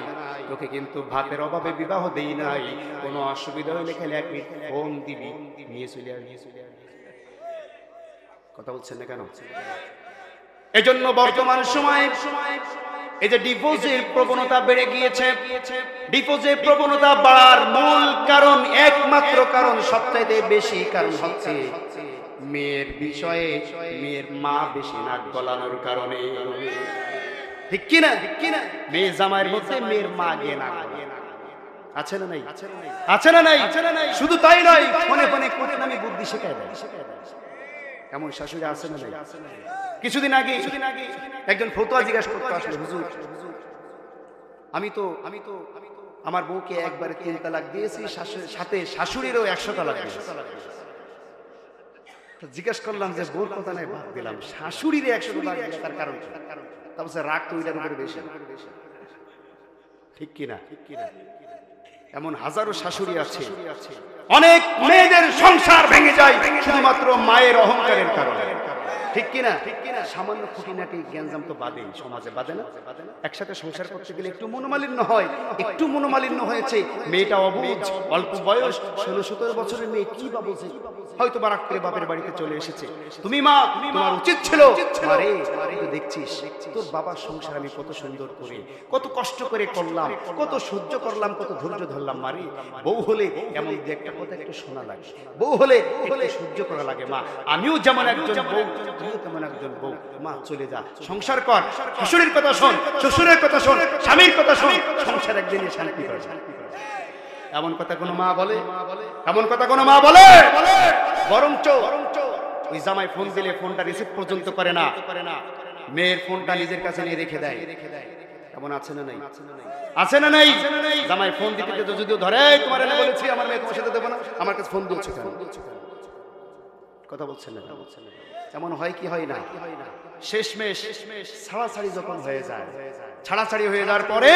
তোকে কিন্তু ভাতের অভাবে বিবাহ দেই নাই, কোনো অসুবিধা হলে খেলে 1 মিনিট ফোন দিবি, নিয়ে চলে আসবি। কথা বলছেন না কেন? এজন্য বর্তমান সময়ে এই যে ডিভোর্সের প্রবণতা বেড়ে গিয়েছে, ডিভোর্সের প্রবণতা বাড়ার মূল কারণ, একমাত্র কারণ, সবচাইতে বেশি কারণ হচ্ছে মেয়ের বিষয়ে মেয়ের মা বেশি নাক গলানোর কারণে। ঠিক কিনা? মেয়ে জামাইয়ের মধ্যে মেয়ের মা গিয়ে নাক আছে না নাই? আছে না নাই? শুধু তাই নয়, ফোনে ফোনে কোটনামি বুদ্ধি শেখায় দেয়। এমন শাশুড়ি আছে না নাই? কিছুদিন আগে একজন ফতোয়া জিজ্ঞাসা করতে আসলে, হুজুর আমি তো আমার বউকে একবারে 3 তালাক দিয়েছি, সাথে শাশুড়িরও 100 তালাক দিয়েছি। জিজ্ঞাসা করলাম যে বউর কথা নাই বাদ দিলাম, শাশুড়ির 100 তালাক দিলে তার কারণ কি? তা বলছে রাগ তো ওইটার উপরে বেশি। ঠিক কিনা? এমন হাজারো শাশুড়ি আছে, অনেক মেয়েদের সংসার ভেঙে যায় শুধুমাত্র মায়ের অহংকারের কারণে। ঠিক কিনা? সামান্য খুঁটিনাটি জ্ঞানজাম তো বাদেই, সমাজে বাদে না? একসাথে সংসার করতে গেলে একটু মনোমালিন্য হয়, একটু মনোমালিন্য হয়েছে, মেয়েটা অবুঝ, অল্প বয়স, 16-17 বছরের মেয়ে, কি বা বোঝে, হয়তো বারাক করে বাপের বাড়িতে চলে এসেছে। তুমি মা, তোমার উচিত ছিল, আরে দেখছিস তোর বাবার সংসার আমি কত সুন্দর করে, কত কষ্ট করে করলাম, কত সহ্য করলাম, কত ধৈর্য ধরলাম। মারি বউ হলে এমন একটা কথা একটু শোনা লাগে, বউ হলে সহ্য করা লাগে। মা, আমিও যেমন একজন বউ, তুইও তেমন একজন বউ। মা চলে যা, সংসার কর, শ্বশুরের কথা শোন, শ্বশুরের কথা শোন, স্বামীর কথা শোন, সংসার একদিনে শান্তি পাবে। এমন কথা কোনো মা বলে? এমন কথা কোনো মা বলে? বরঞ্চ ওই জামাই ফোন দিলে ফোনটা রিসিভ পর্যন্ত করে না, মেয়ের ফোনটা নিজের কাছে নিয়ে রেখে দেয়। এমন আছে না নাই? আছে না নাই? জামাই ফোন দিতে যদিও ধরে, তোমার এনে বলেছি আমার মেয়ে তোমার সাথে দেবো না, আমার কাছে ফোন দিয়েছো কেন? কথা বলছেন না? এমন হয় কি হয় না? শেষমেশ ছাড়াছাড়ি যখন হয়ে যায়, ছাড়াছাড়ি হয়ে যাওয়ার পরে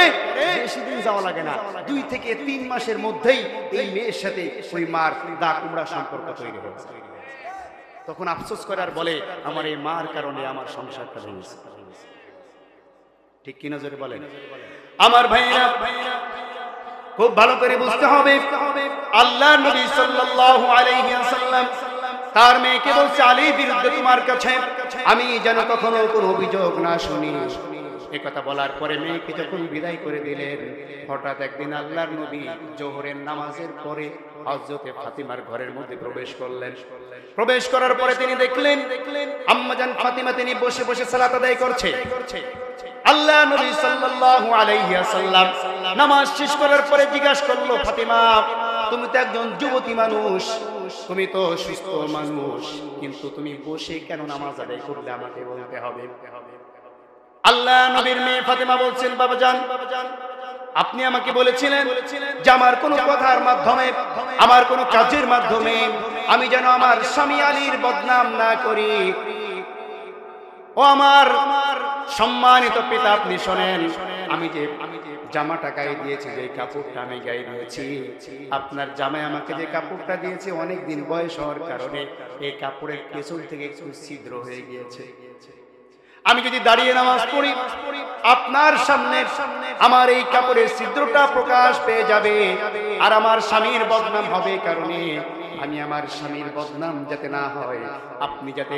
বেশি দিন যাওয়া লাগে না, 2 থেকে 3 মাসের মধ্যেই এই মেয়ের সাথে ওই মার দা কুমড়া সম্পর্ক তৈরি হয়েছে। তখন আফসোস করে আর বলে, আমার এই মার কারণে আমার সংসারটা ভেঙেছে। ঠিক কিনা জোরে বলেন? আমার ভাইরা খুব ভালো করে বুঝতে হবে, আল্লাহর নবী সাল্লাল্লাহু আলাইহি ওয়াসাল্লাম তার মেয়েকে বলছে, আলীর বিরুদ্ধে তোমার কাছে আমি যেন কখনো কোনো অভিযোগ না শুনি। এই কথা বলার পরে মেয়েকে যখন বিদায় করে দিলেন, হঠাৎ একদিন আল্লাহর নবী জোহরের নামাজের পরে হযরতে ফাতিমার ঘরের মধ্যে প্রবেশ করলেন। প্রবেশ করার পরে তিনি দেখলেন আম্মাজান ফাতিমা তিনি বসে বসে সালাত আদায় করছে। আল্লাহ নবী সাল্লাল্লাহু আলাইহি ওয়াসাল্লাম নামাজ শেষ করার পরে জিজ্ঞাসা করলো, ফাতিমা তুমি তো একজন যুবতী মানুষ, তুমি তো সুস্থ মানুষ, কিন্তু তুমি বসে কেন নামাজ আদায় করলে আমাকে বলতে হবে। আল্লাহ নবীর মেয়ে ফাতিমা বলছেন, বাবাজান আপনি আমাকে বলেছিলেন যে আমার কোনো কথার মাধ্যমে, আমার কোনো কাজের মাধ্যমে আমি যেন আমার স্বামী আলীর বদনাম না করি। ও আমার সম্মানিত পিতা, আপনি শোনেন, আমি যে জামাটা গায়ে দিয়েছি, যে কাপড়টা আমি গায়ে দিয়েছি, আপনার জামাই আমাকে যে কাপড়টা দিয়েছে অনেক দিন বয়স হওয়ার কারণে এই কাপড়ের পেছন থেকে একটু ছিদ্র হয়ে গিয়েছে। আমি যদি দাঁড়িয়ে নামাজ পড়ি, আপনার সামনে আমার এই কাপড়ের ছিদ্রটা প্রকাশ পেয়ে যাবে, আর আমার স্বামীর বদনাম হবে। কারণে আমি আমার স্বামীর বদনাম যাতে না হয়, আপনি যাতে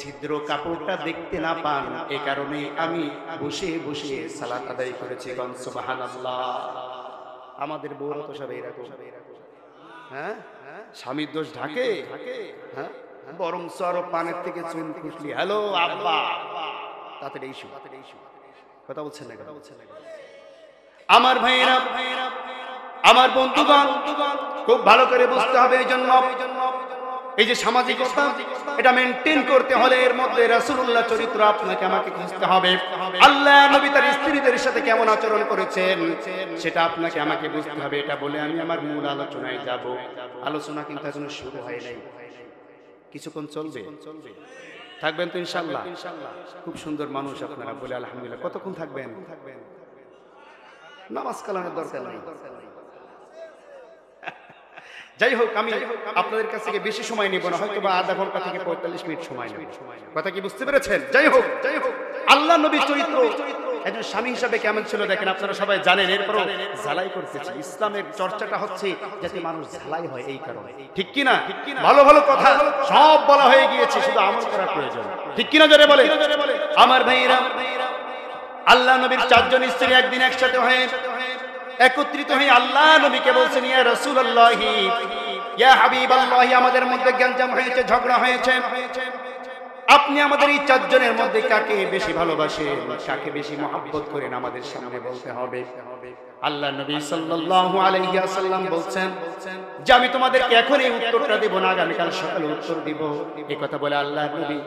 ছিদ্র কাপড়টা দেখতে না পান, এই কারণে আমি বসে বসে সালাত আদায় করেছি। সুবহানাল্লাহ। আমাদের বউরা তো সব এরকম, হ্যাঁ, স্বামীর দোষ ঢাকে, হ্যাঁ, বরং আরো পানের থেকে চুন খুশলি, হ্যালো আব্বা, তাতে ইস্যু। কথা বলছেন না? আমার ভাইরা, আমার বন্ধুগণ, খুব ভালো করে বুঝতে হবে। এই জন্য এই যে সামাজিকতা, এটা মেনটেন করতে হলে এর মধ্যে রাসূলুল্লাহ চরিত্র আপনাকে আমাকে খুঁজতে হবে। আল্লাহ নবী তার স্ত্রীদের সাথে কেমন আচরণ করেছেন সেটা আপনাকে আমাকে বুঝতে হবে। এটা বলে আমি আমার মূল আলোচনায় যাব। আলোচনা কিন্তু এখনো শুরু হয় নাই, কিছুক্ষণ চলবে, থাকবেন তো ইনশাআল্লাহ? খুব সুন্দর মানুষ আপনারা, বলে আলহামদুলিল্লাহ। কতক্ষণ থাকবেন? নামাজ কালামের দরকার নেই। যাই হোক, আমি আপনাদের কাছ থেকে বেশি সময় নেব না, হয়তো বা আধা ঘন্টা থেকে 45 মিনিট সময় নেব। কথা কি বুঝতে পেরেছেন? যাই হোক, আল্লাহ নবীর চরিত্র একজন স্বামী হিসাবে কেমন ছিল দেখেন, আপনারা সবাই জানেন। এরপরও ঝালাই করতেছি, ইসলামের চর্চাটা হচ্ছে যাতে মানুষ ঝালাই হয়, এই কারণে। ঠিক কিনা? ভালো ভালো কথা সব বলা হয়ে গিয়েছে, শুধু আমল করা প্রয়োজন। ঠিক কিনা জোরে বলে? আমার ভাইরা, আল্লাহ নবীর 4 জন স্ত্রী একদিন একসাথে হয়ে একত্রিত হয়ে আল্লাহ নবীকে বলছেন, ইয়া রাসূলুল্লাহি, ইয়া হাবিবাল্লাহি, আমাদের মধ্যে গ্যাঞ্জাম হয়েছে, ঝগড়া হয়েছে, আপনি আমাদের এই 4 জনের মধ্যে কাকে বেশি ভালোবাসেন, কাকে বেশি মহব্বত করেন, আমাদের সামনে বলতে হবে। আল্লাহ নবী সাল্লাল্লাহু আলাইহি ওয়াসাল্লাম বলছেন যে আমি তোমাদেরকে এখন এই উত্তরটা দেব না, আগামীকাল সকালে উত্তর দিব। এই কথা বলে আল্লাহ নবী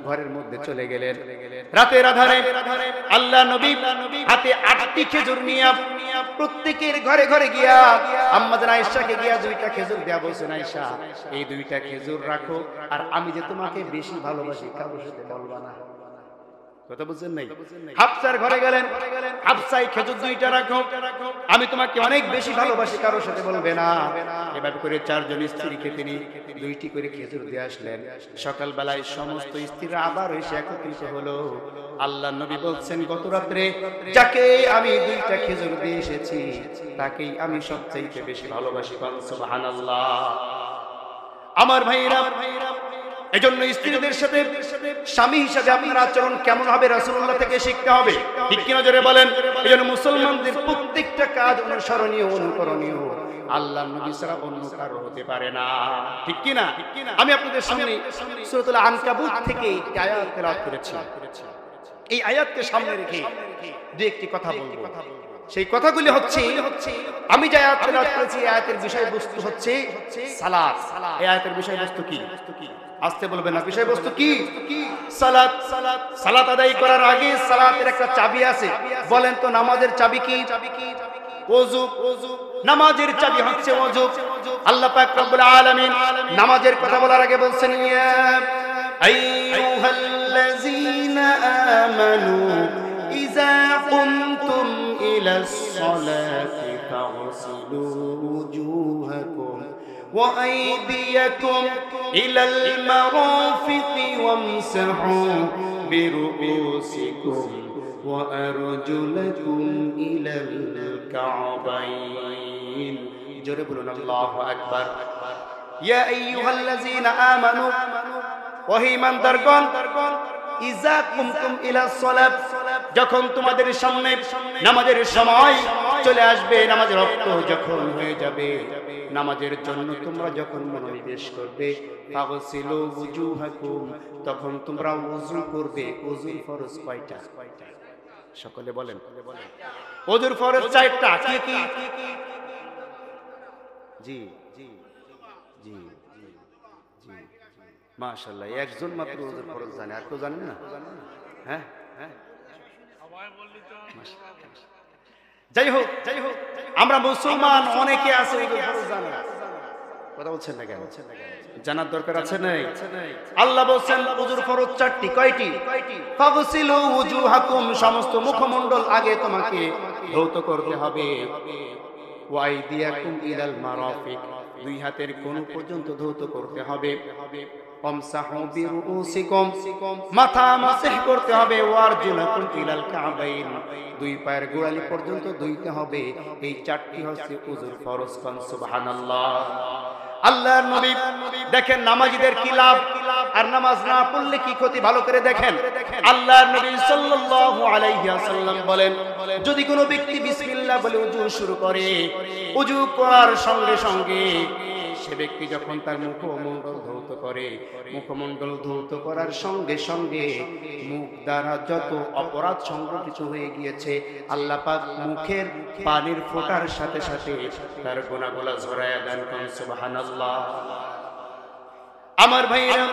ঘরের মধ্যে চলে গেলেন। রাতের আধারে আল্লাহ নবী হাতে 8টি খেজুর নিয়ে প্রত্যেকের ঘরে ঘরে গিয়া আম্মাজান আয়েশাকে গিয়া 2টা খেজুর দেয়া বলছেন, আয়েশা এই 2টা খেজুর রাখো, আর আমি যে তোমাকে বেশি ভালোবাসি কারোর সাথে বলবা না। কথা বুঝছেন নাই? হাফসার ঘরে গেলেন, হাফসাই খেজুর 2টা রাখো, আমি তোমাকে অনেক বেশি ভালোবাসি, কারোর সাথে বলবে না। এভাবে করে 4 জন স্ত্রীকে তিনি 2টি করে খেজুর দিয়ে আসলেন। সকালবেলায় সমস্ত স্ত্রীরা আবার এসে একত্রিত হলো। আল্লাহ নবী বলছেন, গত রাত্রে যাকে আমি 2টা খেজুর দিয়ে এসেছি তাকেই আমি সবচেয়ে বেশি ভালোবাসি। সুবহানাল্লাহ। আমার ভাইরা, এজন্য স্ত্রীদের সাথে স্বামী হিসাবে আপনার আচরণ কেমন হবে রাসূলুল্লাহ থেকে শিখতে হবে, ঠিক কি না জোরে বলেন? এজন্য মুসলমানদের প্রত্যেকটা কাজ অনুসরণীয়, অনুকরণীয়, আল্লাহর নবী ছাড়া অন্য কারো হতে পারে না, ঠিক কি না? আমি আপনাদের সামনে সূরাতুল আনকাবুত থেকে একটি আয়াত তেলাওয়াত করেছি। এই আয়াতকে সামনে রেখে দুই একটি কথা বলবো। সেই কথাগুলি হচ্ছে, আমি যে আয়াত তেলাওয়াত করেছি এই আয়াতের বিষয়বস্তু হচ্ছে সালাত। এই আয়াতের বিষয়বস্তু কি? আসতে বলবেন না, বিষয়বস্তু কি? সালাত। সালাত আদায় করার আগে সালাতের একটা চাবি আছে। বলেন তো নামাজের চাবি কি? ওযু। নামাজের চাবি হচ্ছে ওযু। আল্লাহ পাক রব্বুল আলামিন নামাজের কথা বলার আগে বলছেন, ইয়া আইয়ুহাল্লাযীনা আমানু ইযা কুমতুম ইলাস সালাতি ফাগসিলু ওয়ুজুহাকুম وأيديكم إلى المرافق وامسحوا برؤوسكم وأرجلكم إلى الكعبين جرب لنا الله أكبر يا أيها الذين آمنوا وهي من درقون ইযা কুমতুম ইলা সালাত, যখন তোমাদের সামনে নামাজের সময় চলে আসবে, নামাজের ওয়াক্ত যখন হয়ে যাবে, নামাজের জন্য তোমরা যখন মনোনিবেশ করবে, ফাগসিলু ওয়ুজুহাকুম, তখন তোমরা ওযু করবে। ওযুর ফরজ কয়টা? সকলে বলেন। ওযুর ফরজ 4টা। কি কি? জি জি জি মাশাআল্লাহ, একজন মাত্র ওযুর ফরজ জানে, আর কেউ জানেন না? হ্যাঁ হ্যাঁ, যাই হোক আমরা মুসলমান অনেকে আছে ওযুর ফরজ জানে না। কথা বলছেন না কেন? জানার দরকার আছে নাই? আল্লাহ বলেন ওযুর ফরজ 4টি। কয়টি? ফাগসিলু ওয়ুজুহাকুম, সমস্ত মুখমণ্ডল আগে তোমাকে ধৌত করতে হবে। ওয়া আইদিয়াকুম ইলাল মারাফিক, 2 হাতের কোণ পর্যন্ত ধৌত করতে হবে। ওয়ামসাহু বিরুউসিকুম, মাথা মাসহ করতে হবে। ওয়ারজুলাকুম ইলাল কাবাইন, 2 পায়ের গোড়ালি পর্যন্ত ধুইতে হবে। এই 4টি হচ্ছে ওযুর ফরজ। সুবহানাল্লাহ। আল্লাহর নবী দেখেন নামাজীদের কি লাভ আর নামাজ না পড়লে কি ক্ষতি, ভালো করে দেখেন। আল্লাহর নবী সাল্লাল্লাহু আলাইহি ওয়াসাল্লাম বলেন, যদি কোনো ব্যক্তি বিসমিল্লাহ বলে ওযু শুরু করে, ওযু করার সঙ্গে সঙ্গে সে ব্যক্তি যখন তার মুখমণ্ডল ধৌত করে, মুখমণ্ডল ধৌত করার সঙ্গে সঙ্গে মুখ দ্বারা যত অপরাধ সংগঠিত হয়ে গিয়েছে, আল্লাহ পাক মুখের পানির ফোঁটার সাথে সাথে তার গুনাহগুলো ঝরায়া দেন। সুবহানাল্লাহ। আমার ভাইরা,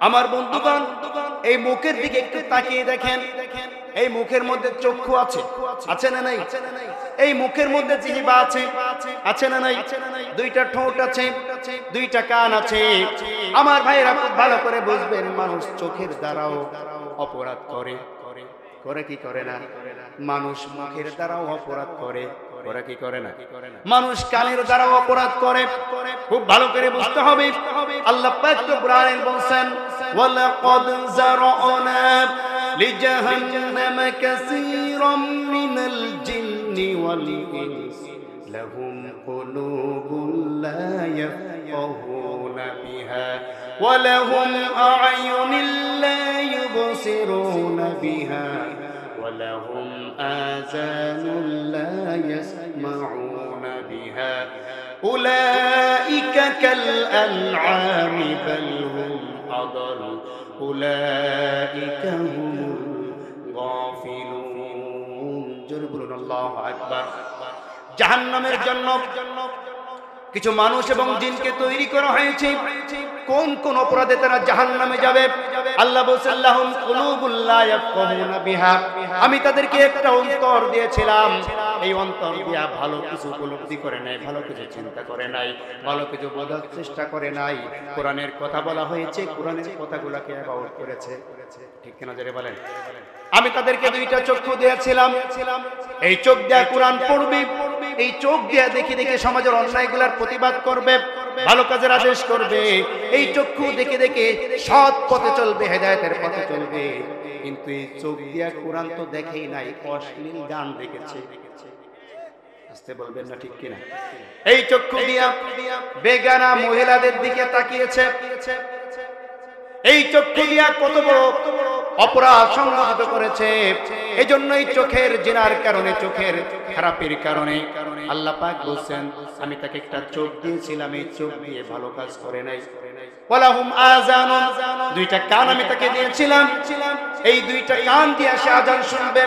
আমার বন্ধুগণ, এই মুখের দিকে একটু তাকিয়ে দেখেন। এই মুখের মধ্যে চক্ষু আছে, আছে না নাই? এই মুখের মধ্যে জিহ্বা আছে, আছে না নাই? 2টা ঠোঁট আছে, 2টা কান আছে। আমার ভাইরা খুব ভালো করে বুঝবেন, মানুষ চোখের দ্বারাও অপরাধ করে, করে কি করে না? মানুষ মুখের দ্বারাও অপরাধ করে, করে কি করে না? মানুষ কানের দ্বারাও অপরাধ করে। খুব ভালো করে বুঝতে হবে। আল্লাহ পাক কোরআনে বলেন, ওয়ালাকাদ যারানা লিজাহান্নামা কাসীরাম মিনাল জিন্নি ওয়াল ইনস লাহুম কুলুবুন লা ইয়াফকাহুনা বিহা ওয়া লাহুম আ'য়ুনুন লা ইউবসিরুনা বিহা ওয়া লাহুম আযানুন লা ইয়াসমাউনা বিহা উলাইকা কাল আন'আমি বাল হুম আদাল উলাইকা হুমুল গাফিলুন। জোরে বলুন আল্লাহু আকবার। জাহান্নামের জন্য কিছু মানুষ এবং জিনকে তৈরি করা হয়েছে। কোন কোন অপরাধে তারা জাহান্নামে যাবে? আল্লাহ বলেন, লাহুম কুলুবুল লা ইয়াফকাহুনা বিহা, আমি তাদেরকে একটা অন্তর দিয়েছিলাম। এই অন্তর দিয়া ভালো কিছু উপলব্ধি করে নাই, ভালো কিছু চিন্তা করে নাই, ভালো কিছু বোঝার চেষ্টা করে নাই। কোরআনের কথা বলা হয়েছে, কোরআনের কথাগুলোকে অ্যাবাউট করেছে। ঠিক কিনা জোরে বলেন? আমি তাদেরকে দুইটা চক্ষু দিয়েছিলাম, এই চোখ দিয়ে কোরআন পড়বে, এই চোখ দিয়ে দেখে দেখে সমাজের অন্যায়গুলোর প্রতিবাদ করবে, ভালো কাজের আদেশ করবে। এই চক্ষু দেখে দেখে সৎ পথে চলবে, হেদায়েতের পথে চলবে। কিন্তু এই চোখ দিয়ে কোরআন তো দেখেই নাই, অশ্লীল গান দেখেছে। আসতে বলবেন না ঠিক কিনা? এই চক্ষু দিয়া বেগানা মহিলাদের দিকে তাকিয়েছে, এই চক্ষু দিয়া কত বড় অপরাধ সংঘটিত করেছে। এই জন্যই চোখের জিনার কারণে, চোখের খারাপের কারণে আল্লাহ পাক বলছেন আমি তাকে একটা চোখ দিয়েছিলাম, এই চোখ দিয়ে ভালো কাজ করে নাই। ওয়ালাহুম আযানুন, দুইটা কান আমি তাকে দিয়েছিলাম, এই দুইটা কান দিয়ে সে আযান শুনবে,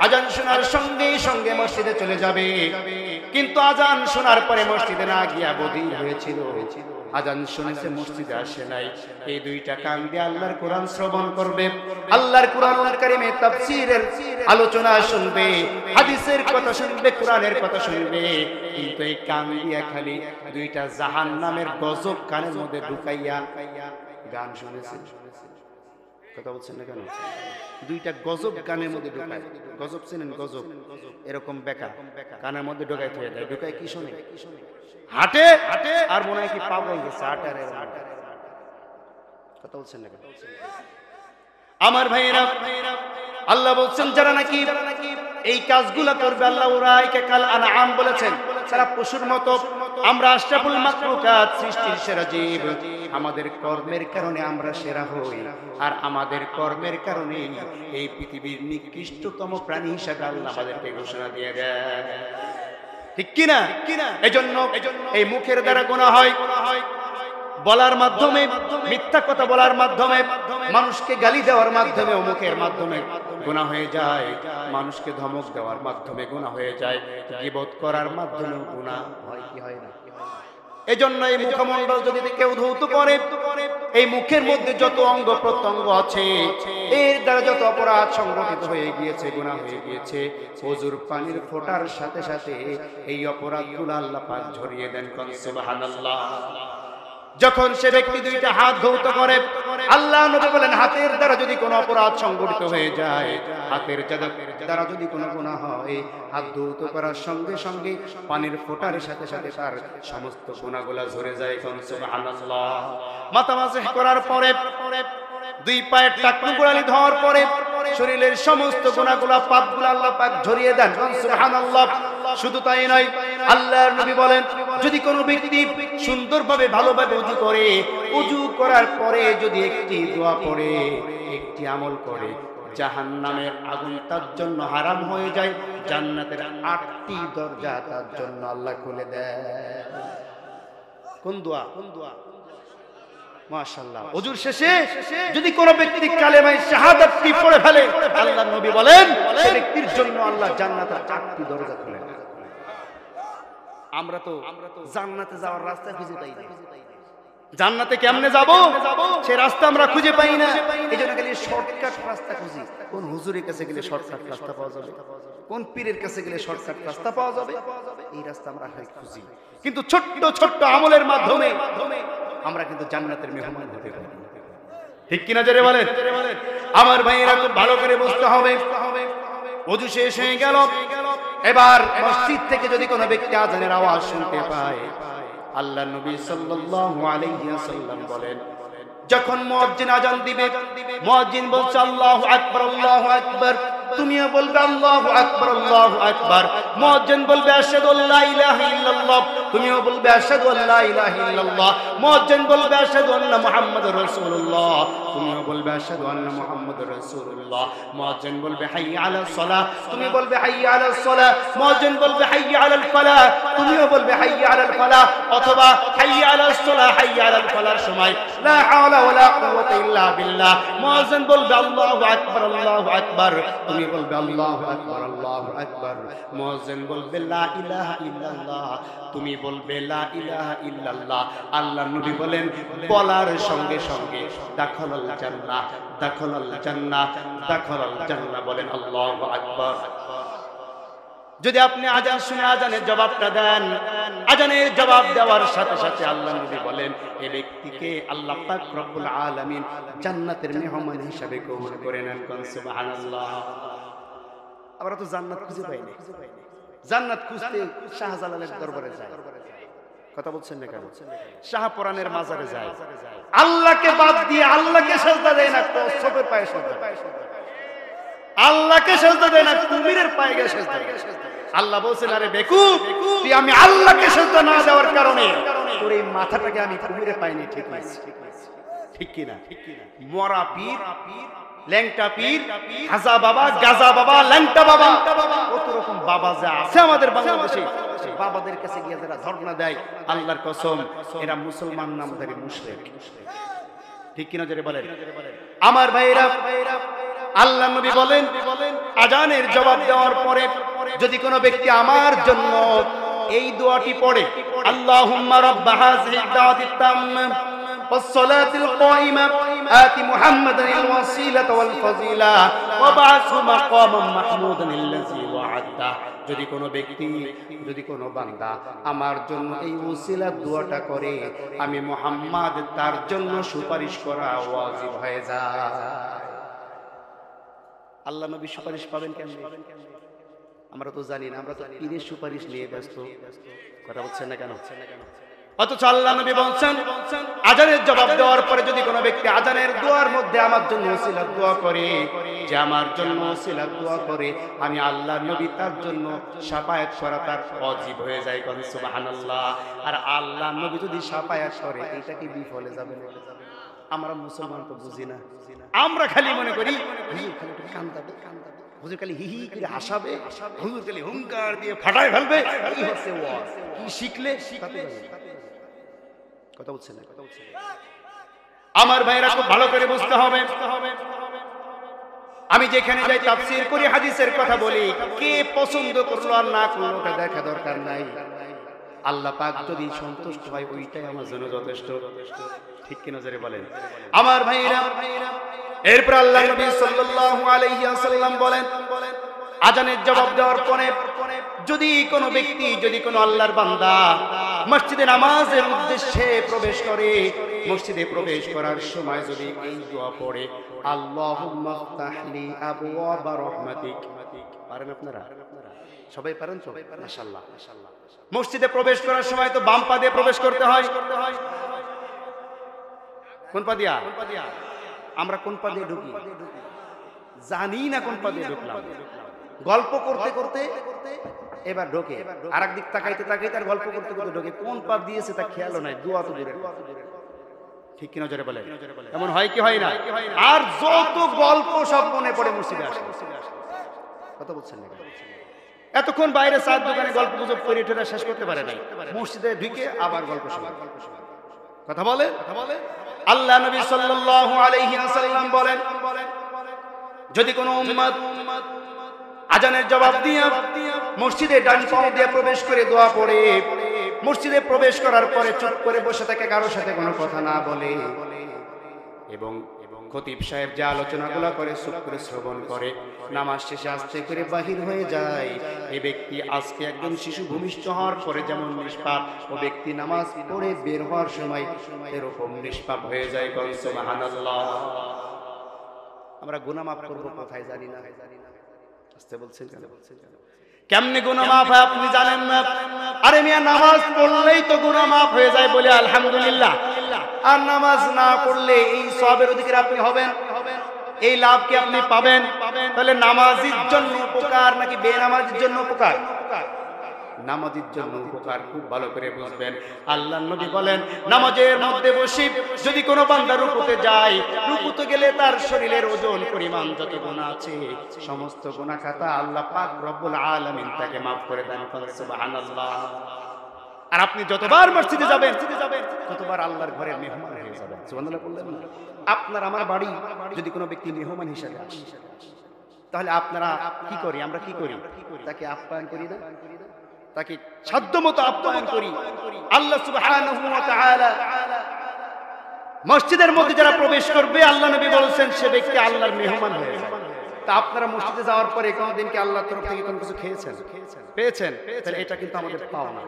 আযান শোনার সঙ্গে সঙ্গে মসজিদে চলে যাবে। কিন্তু আযান শোনার পরে মসজিদে না গিয়া বধির হয়েছিল, আযান শুনেছে মসজিদে আসে নাই। এই দুইটা কান দিয়ে আল্লাহর কোরআন শ্রবণ করবে, আল্লাহর কোরআনুল কারীমের তাফসীরের আলোচনা শুনবে, হাদিসের কথা শুনবে, কোরআনের কথা শুনবে। কিন্তু এই কান দিয়ে খালি দুইটা জাহান্নামের গজব কানের মধ্যে ঢুকাইয়া গান শুনেছে। কথা বলছেন না কেন? দুইটা গজব কানের মধ্যে ঢুকায়। গজব চেনেন? গজব এরকম বেকা কানের মধ্যে ঢুকাই হয়ে যায়। ঢুকায় কি শোনে? হাঁটে হাঁটে আর মনে হয় কি পাগল গেছে, হাঁটে। কথা বলছেন না কেন? আমার ভাইয়েরা, আল্লাহ বলছেন যারা নাকি এই কাজগুলো করবে, আল্লাহ উরাইকা কাল আনআম বলেছেন, তারা পশুর মতো। আমরা আশরাফুল মাখলুকাত, সৃষ্টির সেরা জীব। আমাদের কর্মের কারণে আমরা সেরা হই, আর আমাদের কর্মের কারণে এই পৃথিবীর নিকৃষ্টতম প্রাণী হিসেবে আল্লাহ আমাদেরকে ঘোষণা দিয়ে দেয়। ঠিক কিনা? এজন্য এই মুখের দ্বারা গুনাহ হয়, বলার মাধ্যমে, মিথ্যা কথা বলার মাধ্যমে, মানুষকে গালি দেওয়ার মাধ্যমে, মুখের মাধ্যমে গুনাহ হয়ে যায়। মানুষকে ধমক দেওয়ার মাধ্যমে গুনাহ হয়ে যায়, গীবত করার মাধ্যমে গুনাহ হয় কি হয় না? এজন্য এই মুখমণ্ডল যদি কেউ ধৌত করে, এই মুখের মধ্যে যত অঙ্গ প্রত্যঙ্গ আছে, এর দ্বারা যত অপরাধ সংঘটিত হয়ে গিয়েছে, গুনাহ হয়ে গিয়েছে, ওযুর পানির ফোঁটার সাথে সাথে এই অপরাধগুলো আল্লাহ পাক ঝরিয়ে দেন। কোন সুবহানাল্লাহ। যখন সে ব্যক্তি দুইটা হাত ধৌত করে, আল্লাহ নবী বলেন হাতের দ্বারা যদি কোনো অপরাধ সংঘটিত হয়ে যায়, হাতের দ্বারা যদি কোনো গুনাহ হয়, হাত ধৌত করার সঙ্গে সঙ্গে পানির ফোঁটার সাথে সাথে তার সমস্ত গুনাহগুলো ঝরে যায়। কোন সুবহানাল্লাহ। মাথা মাসহ করার পরে, দুই পায়ের টাকনু গোড়ালি ধোয়ার পরে শরীরের সমস্ত গুনাহগুলো, পাপগুলো আল্লাহ পাক ঝরিয়ে দেন। কোন সুবহানাল্লাহ। শুধু তাই নয়, আল্লাহর নবী বলেন যদি কোনো ব্যক্তি সুন্দরভাবে ভালোভাবে ওযু করে, ওযু করার পরে যদি একটি দোয়া পড়ে, একটি আমল করে, জাহান্নামের আগুন তার জন্য হারাম হয়ে যায়, জান্নাতের 8টি দরজা তার জন্য আল্লাহ খুলে দেয়। কোন দোয়া? মাশাআল্লাহ। ওযুর শেষে যদি কোনো ব্যক্তি কালেমায়ে শাহাদাতটি পড়ে ফেলে, আল্লাহর নবী বলেন সেই ব্যক্তির জন্য আল্লাহ জান্নাতের 8টি দরজা খুলে দেন। আমরা তো জান্নাতে যাওয়ার রাস্তা খুঁজে পাই না। জান্নাতে কেমনে যাব সেই রাস্তা আমরা খুঁজে পাই না। এইজন্য খালি শর্টকাট রাস্তা খুঁজি। কোন হুজুরের কাছে গেলে শর্টকাট রাস্তা পাওয়া যাবে, কোন পীরের কাছে গেলে শর্টকাট রাস্তা পাওয়া যাবে, এই রাস্তা আমরা খুঁজি। কিন্তু ছোট্ট ছোট্ট আমলের মাধ্যমে আমরা কিন্তু জান্নাতের মেহমান হতে পারি। ঠিক কিনা জোরে বলেন? আমার ভাইয়েরা খুব ভালো করে বুঝতে হবে। ওযু শেষ হয়ে গেল, এবার মসজিদ থেকে যদি কোনো ব্যক্তি আযানের আওয়াজ শুনতে পায়, আল্লাহর নবী সাল্লাল্লাহু আলাইহি ওয়াসাল্লাম বলেন যখন মুয়াজ্জিন আযান দিবে, মুয়াজ্জিন বলছে আল্লাহু আকবার, আল্লাহু আকবার, তুমিও বলবে আল্লাহু আকবার, আল্লাহু আকবার। মুয়াজ্জিন বলবে আশহাদু আল্লা ইলাহা ইল্লাল্লাহ, তুমিও বলবে আশহাদু আল্লা ইলাহা ইল্লাল্লাহ। মুয়াজ্জিন বলবে আশহাদু আন্না মুহাম্মাদুর রাসূলুল্লাহ, তুমিও বলবে আশহাদু আন্না মুহাম্মাদুর রাসূলুল্লাহ। মুয়াজ্জিন বলবে হাইয়া আলাস সালাহ, তুমি বলবে হাইয়া আলাস সালাহ। মুয়াজ্জিন বলবে হাইয়া আলাল ফালাহ, তুমিও বলবে হাইয়া আলাল ফালাহ। অথবা হাইয়া আলাস সালাহ, হাইয়া আলাল ফালাহর সময় লা হাওলা ওয়ালা কুওয়াতা ইল্লা বিল্লাহ, মুয়াজ্জিন বলবে আল্লাহু আকবার, আল্লাহু আকবার, তুমি বলবে আল্লাহু আকবার, আল্লাহু আকবার। মুয়াজ্জিন বলবে লা ইলাহা ইল্লাল্লাহ, তুমি বলবে লা ইলাহা ইল্লাল্লাহ। আল্লাহর নবী বলেন বলার সঙ্গে সঙ্গে দাখালাল জান্নাহ, দাখালাল জান্নাহ, দাখালাল জান্নাহ। বলেন আল্লাহু আকবার। যদি আপনি আযান শুনে আযানের জবাবটা দেন, আজানের জবাব দেওয়ার সাথে সাথে আল্লাহ নবী বলেন এই ব্যক্তিকে আল্লাহ পাক রব্বুল আলামিন জান্নাতের মেহমান হিসেবে কবুল করে নেন। সুবহানাল্লাহ। আমরা তো জান্নাত খুঁজে পাই না, জান্নাত খুঁজতে শাহজালালের দরবারে যায়। কথা বলছেন না কেন? শাহপরানের মাজারে যায়, আল্লাহকে বাদ দিয়ে আল্লাহকে সেজদা দেয় না, কচ্ছপের পায়ে সেজদা দেয়। আল্লাহকে সেজদা দেয় না, কুমিরের পায়ে গিয়ে সেজদা দেয়। আল্লাহ বলছেন আরে বেকুব, তুই আমি আল্লাহকে সেজদা না দেওয়ার কারণে তোর এই মাথাটাকে আমি কুমিরে পাইনি। ঠিক আছে, ঠিক কি না? মরা পীর, ল্যাংটা পীর, হাজা বাবা, গাজা বাবা, ল্যাংটা বাবা, কত রকম বাবা যা আছে আমাদের বাংলাদেশে, বাবাদের কাছে গিয়ে যারা ধর্ণা দেয়, আল্লাহর কসম এরা মুসলমান নামধারী মুশরিক। ঠিক কিনা জোরে বলেন? আমার ভাইরা, আল্লাহ নবী বলেন আজানের জবাব দেওয়ার পরে যদি কোনো ব্যক্তি আমার জন্য এই দোয়াটি পড়ে, আল্লাহুম্মা রাব্বা হাযিহি দাওয়াতিত তাম্মা والصلاة القائمة آت محمدا الوسيلة والفضيلة وابعثه مقاما محمودا الذي وعدته। যদি কোনো ব্যক্তি, যদি কোনো বান্দা আমার জন্য এই ওসিলার দোয়াটা করে, আমি মুহাম্মদ তার জন্য সুপারিশ করা ওয়াজিব হয়ে যায়। আল্লাহ নবী সুপারিশ পাবেন কেন? আমরা তো জানি না, আমরা তো পীরের সুপারিশ নিয়ে ব্যস্ত। কথা বলছেন না কেন? অথচ আল্লাহ নবী বলছেন আজানের জবাব দেওয়ার পরে যদি কোনো ব্যক্তি আজানের দোয়ার মধ্যে আমার জন্য ওসিলাত দোয়া করে, যে আমার জন্য ওসিলাত দোয়া করে, আমি আল্লাহ নবী তার জন্য শাফায়াত করা তার ওয়াজিব হয়ে যায়। সুবহানাল্লাহ। আর আল্লাহ নবী যদি শাফায়াত করে, এটা কি বিফলে যাবে না? আমরা মুসলমান তো বুঝি না, আমরা খালি মনে করি হুজুর খালি একটু কান্দাবে, হুজুর খালি হিহি করে হাসাবে, হুজুর খালি হুঙ্কার দিয়ে ফাটায় ফেলবে, এই হচ্ছে ওয়াজ। কি শিখলে তাতে কথা বলছেন না? আমার ভাইরা খুব ভালো করে বুঝতে হবে, আমি যেখানে যাই তাফসীর করি, হাদিসের কথা বলি, কে পছন্দ করলো আর না করলো ওটা দেখা দরকার নাই। আল্লাহ পাক যদি সন্তুষ্ট হয় ওইটাই আমার জন্য যথেষ্ট। ঠিক কি নজরে বলেন? আমার ভাইরা, এরপর আল্লাহ নবী সাল্লাল্লাহু আলাইহি ওয়াসাল্লাম বলেন আজানের জবাব দেওয়ার পরে যদি কোনো ব্যক্তি, যদি কোনো আল্লাহর বান্দা মসজিদে নামাজের উদ্দেশ্যে প্রবেশ করে, মসজিদে প্রবেশ করার সময় যদি এই দোয়া পড়ে, আল্লাহুম্মা ফতাহলি আবওয়াবা রাহমাতিক। পারেন আপনারা? সবাই পারেন তো? মাশাআল্লাহ। মসজিদে প্রবেশ করার সময় তো বাম পা দিয়ে প্রবেশ করতে হয়। কোন পা দিয়া? আমরা কোন পা দিয়ে ঢুকি জানি না, কোন পা দিয়ে ঢুকলাম। গল্প করতে করতে এবার ঢোকে, আর একদিক তাকাইতে তাকাইতে আর গল্প করতে করতে ঢোকে, কোন পা দিয়েছে তা খেয়ালও নাই, দোয়া তো দূরে। ঠিক কি নজরে বলে? এমন হয় কি হয় না? আর যত গল্প সব মনে পড়ে মসজিদে আসে। কথা বলছেন না? এতক্ষণ বাইরে চার দোকানে গল্প গুজব করে এটা শেষ করতে পারে নাই, মসজিদে ঢুকে আবার গল্প শোনা। কথা বলে আল্লাহ নবী সাল্লাল্লাহু আলাইহি ওয়াসাল্লাম বলেন যদি কোনো উম্মত আজানের জবাব দিয়ে মসজিদে ডান পা দিয়ে প্রবেশ করে দোয়া পড়ে, মসজিদে প্রবেশ করার পরে চুপ করে বসে থাকে, কারোর সাথে কোনো কথা না বলে, এবং খতিব সাহেব যে আলোচনাগুলো করে চুপ করে শ্রবণ করে, নামাজ শেষে আস্তে করে বাহির হয়ে যায়, এই ব্যক্তি আজকে একজন শিশু ভূমিষ্ঠ হওয়ার পরে যেমন নিষ্পাপ, ও ব্যক্তি নামাজ পড়ে বের হওয়ার সময় এরকম নিষ্পাপ হয়ে যায়। সুবহানাল্লাহ। আমরা গুনাহ মাফ করব কোথায় জানি না। আস্তে বলছেন কেন? কেমনে গুনাহ মাফ হয় আপনি জানেন না? আরে মিয়া, নামাজ পড়লেই তো গুনাহ মাফ হয়ে যায় বলে আলহামদুলিল্লাহ, আর নামাজ না পড়লে এই সওয়াবের অধিকারী আপনি হবেন, এই লাভ কি আপনি পাবেন? তাহলে নামাজির জন্য উপকার নাকি বেনামাজির জন্য উপকার? নামাজের জন্য উপকার। খুব ভালো করে বুঝবেন। আল্লাহর নবী বলেন নামাজের মধ্যে বসে যদি কোনো বান্দা রুকুতে যায়, রুকুতে গেলে তার শরীরের ওজন পরিমাণ যত গুনাহ আছে সমস্ত গুনাহ খাতা আল্লাহ পাক রব্বুল আলামিন তাকে maaf করে দেন। সুবহানাল্লাহ। আর আপনি যতবার মসজিদে যাবেন ততবার আল্লাহর ঘরের মেহমান হয়ে যাবেন। সুবহানাল্লাহ বললেন না? আপনার আমার বাড়ি যদি কোনো ব্যক্তি মেহমান হিসেবে আসে, তাহলে আপনারা কি করি? আমরা কি করি? তাকে আপ্যায়ন করি না? তাকে সাধ্যমতো আপ্যায়ন করি। আল্লাহ সুবহানাহু ওয়া তাআলা মসজিদের মধ্যে যারা প্রবেশ করবে, আল্লাহ নবী বলেছেন সে ব্যক্তি আল্লাহর মেহমান হয়ে যাবে। তা আপনারা মসজিদে যাওয়ার পরে কোনোদিন কি আল্লাহর তরফ থেকে কোনো কিছু খেয়েছেন, পেয়েছেন? তাহলে এটা কিন্তু আমাদের পাওনা।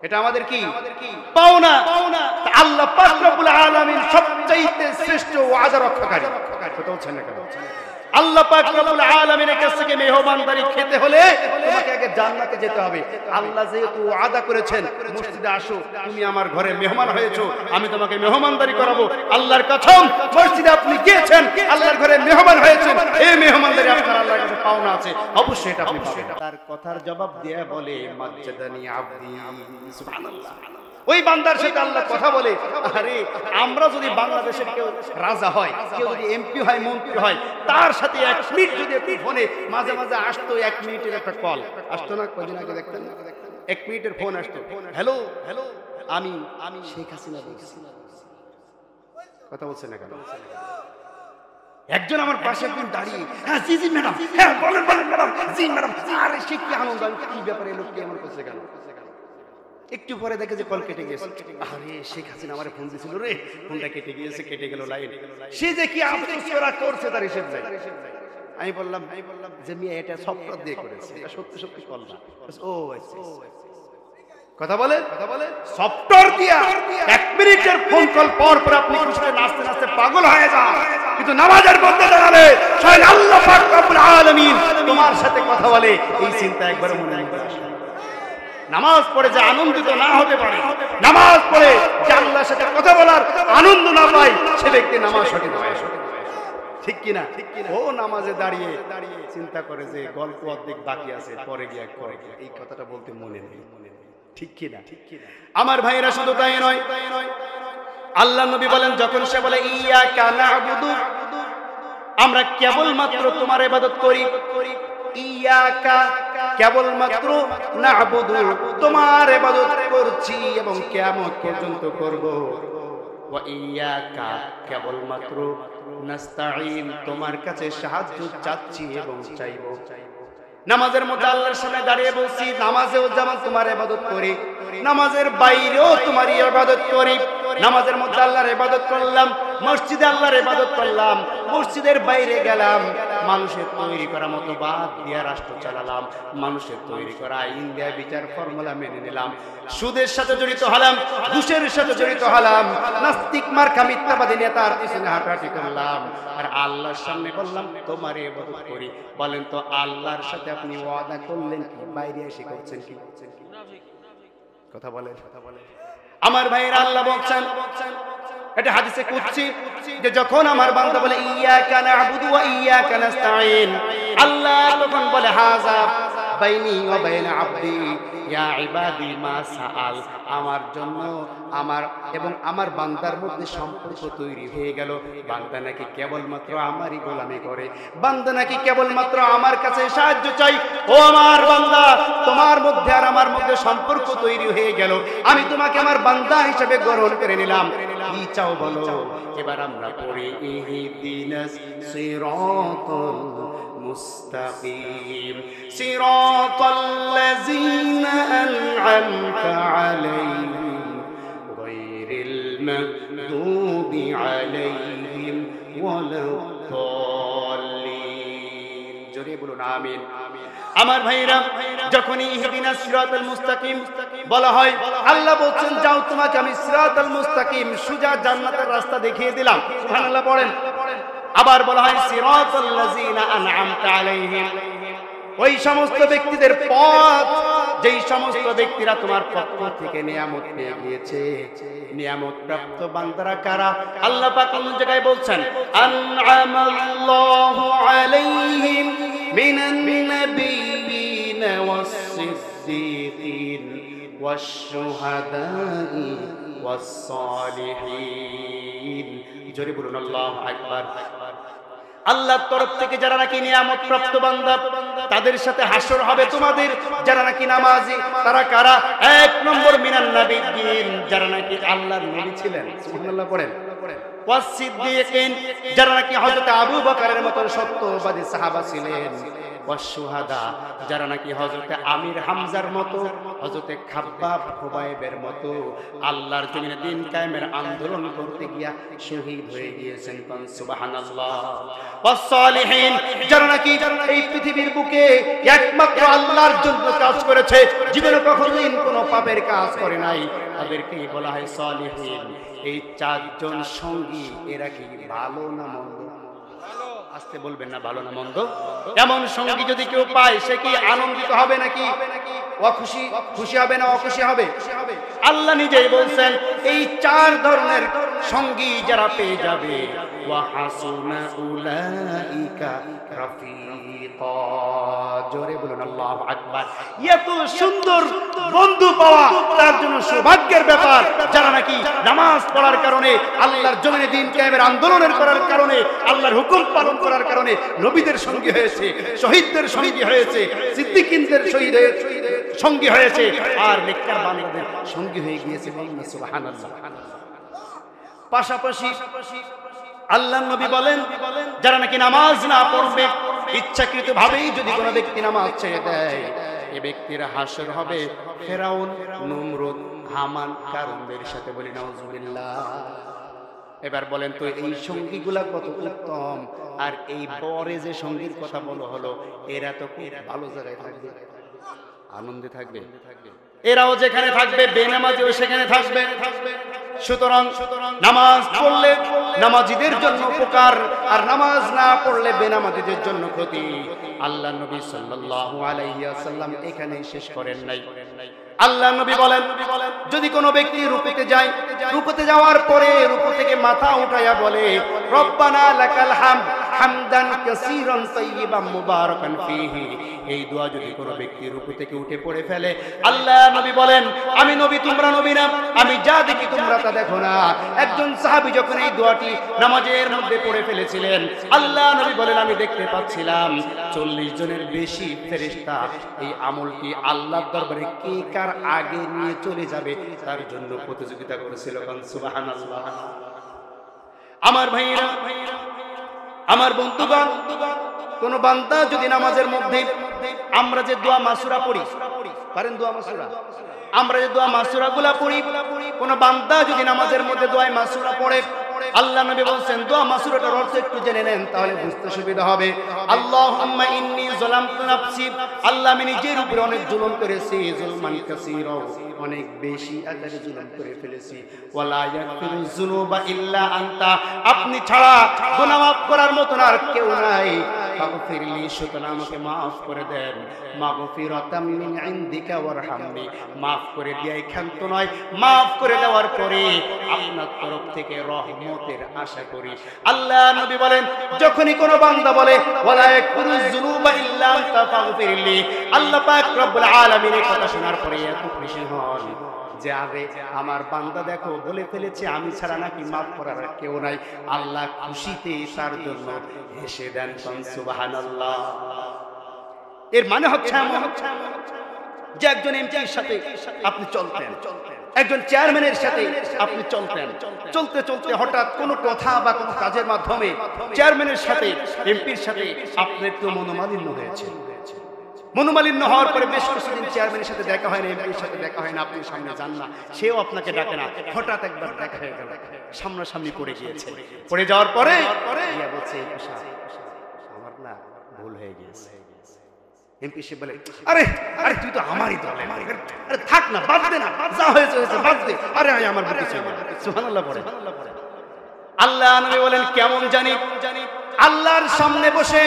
এটা আমাদের কি পাওনা। আল্লাহ পাক রব্বুল আলামিন সবচাইতে শ্রেষ্ঠ ওয়াদা রক্ষাকারী। কথা বলছেন না কেন? আল্লাহ পাক রব্বুল আলামিনের কাছ থেকে মেহমানদারি খেতে হলে তোমাকে আগে জান্নাতে যেতে হবে। আল্লাহ যেহেতু ওয়াদা করেছেন মসজিদে আসো, তুমি আমার ঘরে মেহমান হয়েছো, আমি তোমাকে মেহমানদারি করাবো। আল্লাহর কসম, মসজিদে আপনি গিয়েছেন, আল্লাহর ঘরে মেহমান হয়েছেন, এই মেহমানদারি আপনার আল্লাহর কাছে পাওনা আছে, অবশ্যই এটা আপনি পাবেন। তার কথার জবাব দিয়ে বলে মাজ্জাদানি আবদি, সুবহানাল্লাহ। ওই বান্দার সাথে আল্লাহ কথা বলে, আরে আমরা যদি বাংলাদেশের কেউ রাজা হয়, কেউ যদি এমপি হয়, মন্ত্রী হয়, তার সাথে 1 মিনিট যদি একটু ফোনে মাঝে মাঝে আসতো, 1 মিনিটের একটা কল আসতো না, কদিন আগে দেখতেন 1 মিনিটের ফোন আসতো, হ্যালো হ্যালো আমি শেখ হাসিনা বলছি। কথা বলছেন না কেন? একজন আমার পাশে একদিন দাঁড়িয়ে, হ্যাঁ জি জি ম্যাডাম, হ্যাঁ বলেন বলেন ম্যাডাম, জি ম্যাডাম। আরে সে কি আনন্দ, কি ব্যাপারে লোকটি আমার কাছে কেন? একটু পরে দেখে যে কল কেটে গেছে। আরে শেখ হাসিনা আমারে ফোন দিছিল রে, ফোনটা কেটে গিয়েছে, কেটে গেল লাইন। সে যে কি আফসোস করছে তার হিসেব নাই। আমি বললাম যে মিয়া এটা সফটওয়্যার দিয়ে করেছে, এটা সত্যি সত্যি কল না। ও আচ্ছা, কথা বলে সফটওয়্যার দিয়া 1 মিনিটের ফোন কল পর পর আপনি খুশিতে নাচতে নাচতে পাগল হয়ে যান। কিন্তু নামাজের মধ্যে দাঁড়ালে স্বয়ং আল্লাহ পাক রব্বুল আলামিন তোমার সাথে কথা বলে, এই চিন্তা একবার মনে রাখবেন। নামাজ পড়ে যে আনন্দিত না হতে পারে, নামাজ পড়ে যে আল্লাহর সাথে কথা বলার আনন্দ না পায়, সে ব্যক্তি নামাজ সঠিক হয়, ঠিক কিনা? ও নামাজে দাঁড়িয়ে চিন্তা করে যে গল্প অর্ধেক বাকি আছে, পরে গিয়ে করে, এই কথাটা বলতে মনে নেই, ঠিক কিনা? আমার ভাইরা শুধু তাই নয়, আল্লাহ নবী বলেন যখন সে বলে ইয়াকা না'বুদু, আমরা কেবলমাত্র তোমার ইবাদত করি, ইয়াকা কেবলমাত্র না'বুদু, তোমার ইবাদত করছি এবং কিয়ামত পর্যন্ত করব, ওয়া ইয়াকা কেবলমাত্র নাস্তাঈন, তোমার কাছে সাহায্য চাচ্ছি এবং চাইব। নামাজের মধ্যে আল্লাহর সামনে দাঁড়িয়ে বলছি, নামাজেও যেমন তোমার ইবাদত করি, নামাজের বাইরেও তোমার ইবাদত করি। নামাজের মধ্যে আল্লাহর ইবাদত করলাম, মসজিদে আল্লাহর ইবাদত করলাম, মসজিদের বাইরে গেলাম, মানুষের তৈরি করা মতো বাদ দিয়া রাষ্ট্র চালালাম, মানুষের তৈরি করা আইন দেয়া বিচার ফর্মুলা মেনে নিলাম, সুদের সাথে জড়িত হলাম, ঘুষের সাথে জড়িত হলাম, নাস্তিক মার্কা মিথ্যাবাদী নেতার পিছনে হাঁটাহাঁটি করলাম, আর আল্লাহর সামনে বললাম তোমার ইবাদত করি। বলেন তো আল্লাহর সাথে আপনি ওয়াদা করলেন কি, বাইরে এসে করছেন কি? কথা বলেন আমার ভাইরা। আল্লাহ বলছেন, এটা হাদিসে কুদসি, যে যখন আমার বান্দা বলে ইয়াকা না'বুদু ওয়া ইয়াকা নাস্তাঈন, আল্লাহ তখন বলে হাযা বাইনি ওয়া বাইনা আবদি ইয়া ইবাদি মা সাআল, আমার জন্য আমার এবং আমার বান্দার মধ্যে সম্পর্ক তৈরি হয়ে গেল। বান্দা নাকি কেবলমাত্র আমারই গোলামি করে, বান্দা নাকি কেবলমাত্র আমার কাছে সাহায্য চাই। ও আমার বান্দা, তোমার মধ্যে আর আমার মধ্যে সম্পর্ক তৈরি হয়ে গেল, আমি তোমাকে আমার বান্দা হিসেবে গ্রহণ করে নিলাম। কি চাও বলো? এবার আমরা পড়ি ইহদিনাস সিরাতাল মুস্তাকিম সিরাতাল্লাযীনা আন'আমতা আলাইহিম গায়রিল মাগদুবি আলাইহিম ওয়ালাদ-দাল্লিন। জোরে বলুন আমিন। আমার ভাইরা, যখনই ইহদিনাস সিরাতাল মুস্তাকিম বলা হয়, আল্লাহ বলছেন যাও তোমাকে আমি সিরাতাল মুস্তাকিম সোজা জান্নাতের রাস্তা দেখিয়ে দিলাম। সুবহানাল্লাহ পড়েন। আবার বলা হয় সিরাতাল্লাযীনা আন'আমতা আলাইহিম, ওই সমস্ত ব্যক্তিদের পথ যেই সমস্ত ব্যক্তিরা তোমার পক্ষ থেকে নিয়ামত পেয়ে গিয়েছে। নিয়ামত প্রাপ্ত বান্দারা কারা? আল্লাহ পাক কোন জায়গায় বলছেন আন'আমাল্লাহু আলাইহিম মিনান নাবিয়্যিনা ওয়াস-সিদ্দীকিন ওয়াশ-শুহাদা'i ওয়াস-সালিহিন। জোরে বলুন আল্লাহু আকবার। আল্লাহর তরফ থেকে যারা নাকি নিয়ামত প্রাপ্ত বান্দা, তাদের সাথে হাসর হবে তোমাদের। যারা নাকি নামাজি তারা কারা? 1 নম্বর মিনান নাবিয়্যিন, যারা নাকি আল্লাহর নবী ছিলেন। সুবহানাল্লাহ পড়েন। ওয়াস-সিদ্দীকিন, যারা নাকি হযরত আবু বকরের মতো সত্যবাদী সাহাবা ছিলেন। ওয়াশুহাদা, যারা নাকি হযরতে আমির হামজার মতো, হযরতে খাব্বাব খুবাইবের মতো আল্লাহর জমিনে দ্বীন কায়েমের আন্দোলন করতে গিয়া শহীদ হয়ে গিয়েছেন। কোন সুবহানাল্লাহ। ওয়াসসালিহিন, যারা নাকি এই পৃথিবীর বুকে একমাত্র আল্লাহর জন্য কাজ করেছে, জীবনে কখনোদিন কোনো পাপের কাজ করে নাই, তাদেরকেই বলা হয় সালিহিন। এই চারজন সঙ্গী এরা কি ভালো না মন্দ? আসতে বলবেন না, ভালো না মন্দ? এমন সঙ্গী যদি কেউ পায় সে কি আনন্দিত হবে নাকি অখুশি? খুশি হবে না অখুশি হবে? আল্লাহ নিজেই বলছেন এই চার ধরনের সঙ্গী যারা পেয়ে যাবে, ওয়া হাসুনা উলাইকা রাফিকা। জোরে বলুন আল্লাহু আকবার। এত সুন্দর বন্ধু পাওয়া তার জন্য সৌভাগ্যের ব্যাপার, যারা নাকি নামাজ পড়ার কারণে, আল্লাহর জমিনে দ্বীন কায়েমের আন্দোলনের করার কারণে, আল্লাহর হুকুম পালন করার কারণে নবীদের সঙ্গী হয়েছে, শহীদদের সঙ্গী হয়েছে, সিদ্দিকিনদের সঙ্গী হয়েছে, আর নেককার বান্দাদের সঙ্গী হয়ে গিয়েছে। সুবহানাল্লাহ। পাশাপাশি আল্লাহর নবী বলেন যারা নাকি নামাজ না পড়বে, ইচ্ছাকৃতভাবেই যদি কোনো ব্যক্তি নামাজ ছেড়ে দেয়, এ ব্যক্তির হাসর হবে ফেরাউন, নমরুদ, হামান, কারুনদের সাথে। বলি নাউজুবিল্লাহ। এবার বলেন তো এই সঙ্গীগুলা কত উত্তম, আর এই পরে যে সঙ্গীর কথা বলা হলো এরা তো খুব ভালো জায়গায় থাকবে, আনন্দে থাকবে। এরাও যেখানে থাকবে বেনামাজিও সেখানে থাকবে। সুতরাং নামাজ পড়লে নামাজিদের জন্য উপকার, আর নামাজ না পড়লে বেনামাজিদের জন্য ক্ষতি। আল্লাহ নবী সাল্লাল্লাহু আলাইহি ওয়াসাল্লাম এখানে শেষ করেন নাই। আল্লাহ নবী বলেন যদি কোনো ব্যক্তি রুকুতে যায়, রুকুতে যাওয়ার পরে রুকু থেকে মাথা উঠায়া বলে রব্বানা লাকাল হামদ হামদান কাসীরান তাইয়িবান মুবারাকান ফীহি, এই দোয়া যদি কোনো ব্যক্তি রুকু থেকে উঠে পড়ে ফেলে, আল্লাহ নবী বলেন আমি নবী তোমরা নবী না, আমি যা দেখি তোমরা তা দেখো না। একজন সাহাবী যখন এই দোয়াটি নামাজের মধ্যে পড়ে ফেলেছিলেন, আল্লাহ নবী বলেন আমি দেখতে পাচ্ছিলাম 40 জনের বেশি ফেরেশতা এই আমলটি আল্লাহর দরবারে কে কার আগে নিয়ে চলে যাবে তার জন্য প্রতিযোগিতা করেছিল। সুবহানাল্লাহ। আমার ভাইরা, আমার বন্ধুগণ, কোন বান্দা যদি নামাজের মধ্যে আমরা যে দোয়া মাসুরা পড়ি, পারেন দোয়া মাসুরা, আমরা যে দোয়া মাসুরা গুলা পড়ি, কোন বান্দা যদি নামাজের মধ্যে দোয়া মাসুরা পড়ে, আল্লাহ নবী বলেন দোয়া মাসুরাটার অর্থ একটু জেনে নেন তাহলে বুঝতে সুবিধা হবে। আল্লাহুম্মা ইন্নী যালামতু নাফসি, আল্লাহ আমি নিজের উপর অনেক জুলুম করেছি, জুলমান কাসীরা, অনেক বেশি আকারে জুলুম করে ফেলেছি। ওয়ালা ইয়াগফিরুয যুনুবা ইল্লা আনতা, আপনি ছাড়া গুনাহ মাফ করার মত আর কেউ নাই। ফাগফিরলি, সুতরাং আমাকে মাফ করে দেন। মাগফিরাতাম মিন ইনদিকা ওয়ারহামনি, মাফ করে দেয়াই ক্ষান্ত নয়, মাফ করে দেওয়ার পরে আপনার তরফ থেকে রহমতের আশা করি। আল্লাহ নবী বলেন যখনই কোনো বান্দা বলে ওয়ালা ইয়াগফিরুয যুনুবা ইল্লা আনতা ফাগফিরলি, আল্লাহ পাক রব্বুল আলামিনের কথা শোনার পরে এত খুশি হন যে আরে আমার বান্দা দেখো বলে ফেলেছে আমি ছাড়া নাকি মাফ করার কেউ নাই। আল্লাহ খুশিতে তার জন্য হেসে দেন। সুবহানাল্লাহ। এর মানে হচ্ছে যে একজন এমপির সাথে আপনি চলতেন, একজন চেয়ারম্যানের সাথে আপনি চলতেন, চলতে চলতে হঠাৎ কোনো কথা বা কোনো কাজের মাধ্যমে চেয়ারম্যানের সাথে এমপির সাথে আপনার একটু মনোমালিন্য হয়েছে। মনোমালিন্য হওয়ার পরে বেশ কিছুদিন চেয়ারম্যানের সাথে দেখা হয় না, এমপির সাথে দেখা হয় না, আপনি সামনে যান না, সেও আপনাকে ডাকে না, হঠাৎ একবার দেখা হয়ে গেল, সামনাসামনি পড়ে গিয়েছে। পড়ে যাওয়ার পরে বলছে আমার না ভুল হয়ে গিয়েছে। এমপি সে বলে আরে আরে তুই তো আমারই দলে, আরে থাক না, বাদ দে না, যা হয়েছে হয়েছে, বাদ দে, আরে আমার বুকে ছিল। সুবহানাল্লাহ পড়ে। আল্লাহ নবী বলেন কেমন জানি আল্লাহর সামনে বসে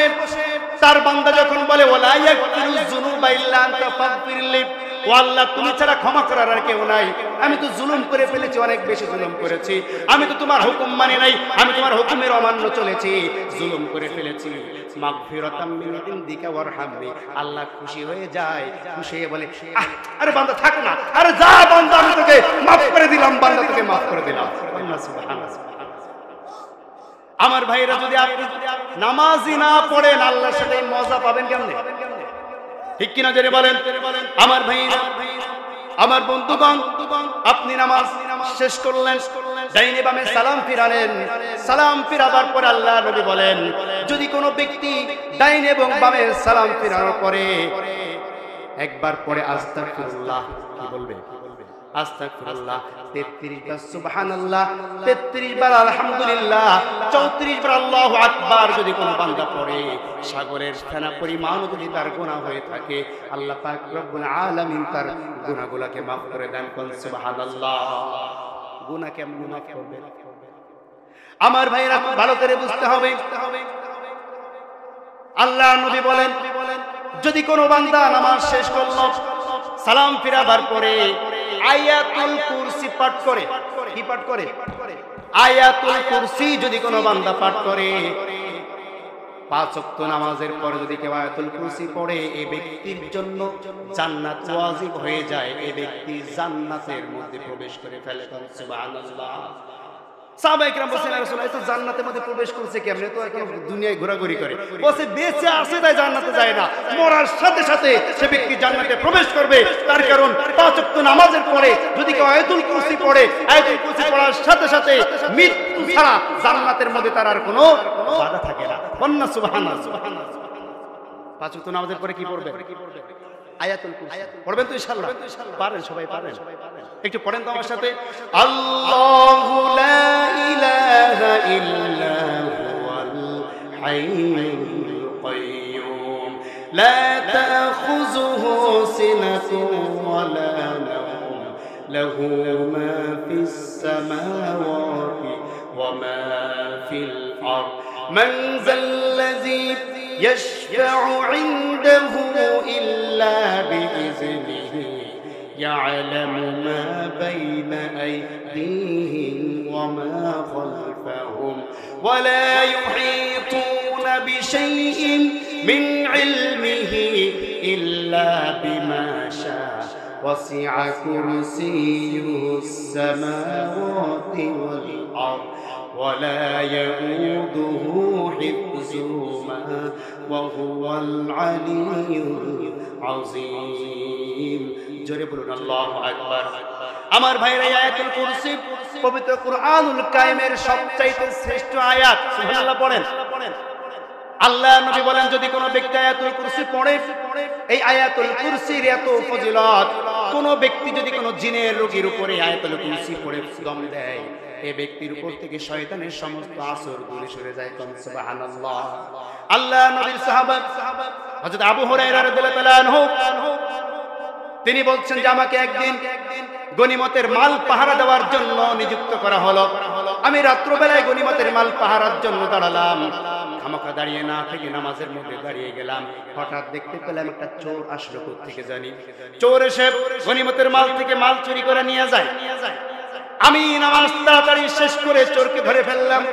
তার বান্দা যখন বলে ওয়ালা ইয়াগফিরুয যুনুবা ইল্লা আনতা ফাগফিরলি, ও আল্লাহ তুমি ছাড়া ক্ষমা করার আর কেউ নাই, আমি তো জুলুম করে ফেলেছি, অনেক বেশি জুলুম করেছি, আমি তো তোমার হুকুম মানি নাই, আমি তোমার হুকুমের অমান্য চলেছি, জুলুম করে ফেলেছি। মাগফিরাতাম মিন ইনদিকা ওয়ারহামনি, আল্লাহ খুশি হয়ে যায়, খুশি হয়ে বলে আরে বান্দা থাক না, আরে যা বান্দা আমি তোকে মাফ করে দিলাম, বান্দা তোকে মাফ করে দিলাম। সুবহানাল্লাহ। আমার ভাইরা যদি আপনি নামাজই না পড়েন আল্লাহর সাথে মজা পাবেন কেমনে? ঠিক কিনা জেনে বলেন। আমার ভাইরা, আমার বন্ধুগণ, আপনি নামাজ শেষ করলেন, ডাইনে বামে সালাম ফিরালেন। সালাম ফিরাবার পরে আল্লাহ নবী বলেন, যদি কোনো ব্যক্তি ডাইনে এবং বামে সালাম ফিরানোর পরে একবার পরে আস্তাগফিরুল্লাহ, কি বলবে? আস্তাগফিরুল্লাহ 33 বার সুবহানাল্লাহ, 33 বার আলহামদুলিল্লাহ, 34 বার আল্লাহু আকবার যদি কোনো বান্দা পড়ে, সাগরের ফেনা পরিমাণ যদি তার গুনাহ হয়ে থাকে, আল্লাহ পাক রব্বুল আলামিন তার গুনাহগুলোকে মাফ করে দেন। কোন সুবহানাল্লাহ। গুনাহ কেমন মাফ করবে? আমার ভাইরা খুব ভালো করে বুঝতে হবে। আল্লাহ নবী বলেন, যদি কোনো বান্দা নামাজ শেষ করল, সালাম ফিরাবার পরে আয়াতুল কুরসি পাঠ করে, কি পাঠ করে? আয়াতুল কুরসি যদি কোনো বান্দা পাঠ করে, 5 ওয়াক্ত নামাজের পরে যদি কেউ আয়াতুল কুরসি পড়ে, এই ব্যক্তির জন্য জান্নাত ওয়াজিব হয়ে যায়। এই ব্যক্তি জান্নাতের মধ্যে প্রবেশ করে ফেলে। সুবহানাল্লাহ। সাহাবায়ে কেরাম বলেন, ইয়া রাসূলুল্লাহ, তো জান্নাতের মধ্যে প্রবেশ করছে কেমনে? তো এখন দুনিয়ায় ঘোরাঘুরি করে। বলে বেঁচে আছে তাই জান্নাতে যায় না, মরার সাথে সাথে সে ব্যক্তি জান্নাতে প্রবেশ করবে। তার কারণ 5 ওয়াক্ত নামাজের পরে যদি কেউ আয়াতুল কুরসি পড়ে, আয়াতুল কুরসি পড়ার সাথে সাথে মৃত্যু ছাড়া জান্নাতের মধ্যে তার আর কোনো বাধা থাকে না। বন্না সুবহানাল্লাহ। 5 ওয়াক্ত নামাজের পরে কি পড়বে? আয়াতুল কুরসি পড়বেন তো ইনশাআল্লাহ? পারেন, সবাই পারেন। একটু পড়েন তো আমার সাথে। আল্লাহু লা ইলাহা ইল্লা হুয়াল হাইয়ুল কাইয়্যুম লা তাখুযুহু সিনাতুন ওয়া লা নাওম লাহু মা ফিস সামাওয়াতি ওয়া মা ফিল আরদ মান যাল্লাযী يشفع عنده إلا بإذنه يعلم ما بين أيديهم وما خلفهم ولا يحيطون بشيء من علمه إلا بما شاء وسع كرسيه السماوات والأرض ولا يؤوده حفظهما وهو العلي العظيم জোরে বলুন আল্লাহু আকবার। আমার ভাইরা, আয়াতুল কুরসি পবিত্র কুরআনুল কারীমের সবচাইতে শ্রেষ্ঠ আয়াত। সুবহানাল্লাহ পড়েন। আল্লাহ নবী বলেন, যদি কোনো ব্যক্তি আয়াতুল কুরসি পড়ে, এই আয়াতুল কুরসির এত ফজিলত, কোন ব্যক্তি যদি কোনো জিনের রোগীর উপরে আয়াতুল কুরসি পড়ে দম দেয়, এই ব্যক্তির উপর থেকে শয়তানের সমস্ত আসর দূরে সরে যায়। সুবহানাল্লাহ। আল্লাহ নবীর সাহাবা হযরত আবু হুরায়রা রাদিয়াল্লাহু তাআলা আনহু, তিনি বলছেন যে আমাকে একদিন গনিমতের মাল পাহারা দেওয়ার জন্য নিযুক্ত করা হলো। আমি রাত্রবেলায় গনিমতের মাল পাহারার জন্য দাঁড়ালাম। খামাখা দাঁড়িয়ে না থেকে নামাজের মধ্যে দাঁড়িয়ে গেলাম। হঠাৎ দেখতে পেলাম একটা চোর আসলো। কোত্থেকে জানি? চোর এসে গনিমতের মাল থেকে মাল চুরি করে নিয়ে যায়। আমি নামাজ তাড়াতাড়ি শেষ করে চোরকে ধরে ফেললাম।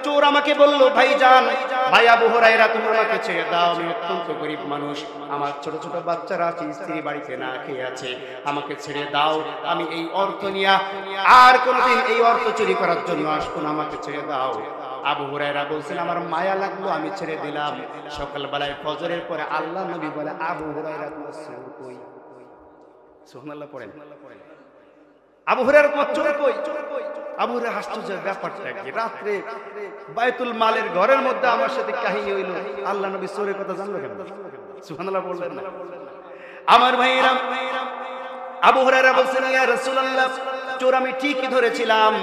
চোর আমাকে বলল, ভাইজান, ভাই আবু হুরায়রা, তুমি আমাকে ছেড়ে দাও, আমি অত্যন্ত গরিব মানুষ, আমার ছোট ছোট বাচ্চারা আছে, স্ত্রী বাড়িতে না খেয়ে আছে, আমাকে ছেড়ে দাও, আমি এই অর্থ নিয়ে আর কোনোদিন এই অর্থ চুরি করার জন্য আসবো না, আমাকে ছেড়ে দাও। আবু হুরায়রা বলছেন, আমার মায়া লাগলো, আমি ছেড়ে দিলাম। সকালবেলায় ফজরের পরে আল্লাহ নবী বলে, আবু হুরায়রা তোমার চোর কই? সুবহানাল্লাহ পড়েন। আবু হুরায়রা তোমার চোর কই? আবু হুরায়রা আশ্চর্যের ব্যাপারটা কি, রাত্রে বাইতুল মালের ঘরের মধ্যে আমার সাথে কাহিনী হইল, আল্লাহ নবী চোরের কথা জানলো কেন? সুবহানাল্লাহ বললেন না? আমার ভাইরা, আবু হুরায়রা বলছেন, ইয়া রাসূলুল্লাহ, চোর আমি ঠিকই ধরেছিলাম,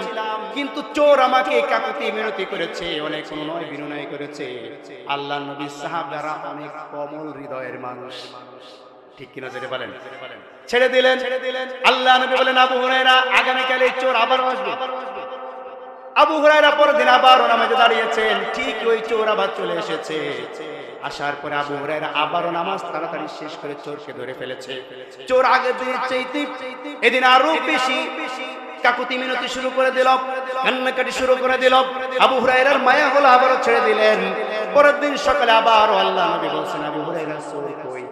কিন্তু চোর আমাকে কাকুতি মিনতি করেছে, অনেক অনুনয় বিনয় করেছে। আল্লাহ নবী সাহাবারা অনেক কোমল হৃদয়ের মানুষ, ঠিক কিনা জেনে বলেন? ছেড়ে দিলেন। আল্লাহ নবী বলেন, আবু হুরায়রা, আগামীকাল এই চোর আবার আসবে। আবু হুরায়রা পরের দিন আবার নামাজে দাঁড়িয়েছেন, ঠিক ওই চোর আবার চলে এসেছে। আসার পরে আবু হুরায়রা আবারও নামাজ তাড়াতাড়ি শেষ করে চোরকে ধরে ফেলেছে। চোর আগের দিনের চাইতে এদিন আরো বেশি কাকুতি মিনতি শুরু করে দিল, কান্নাকাটি শুরু করে দিল। আবু হুরায়রার মায়া হলো, আবারও ছেড়ে দিলেন। পরের দিন সকালে আবারও আল্লাহ নবী বলছেন, আবু হুরায়রা চোর কই?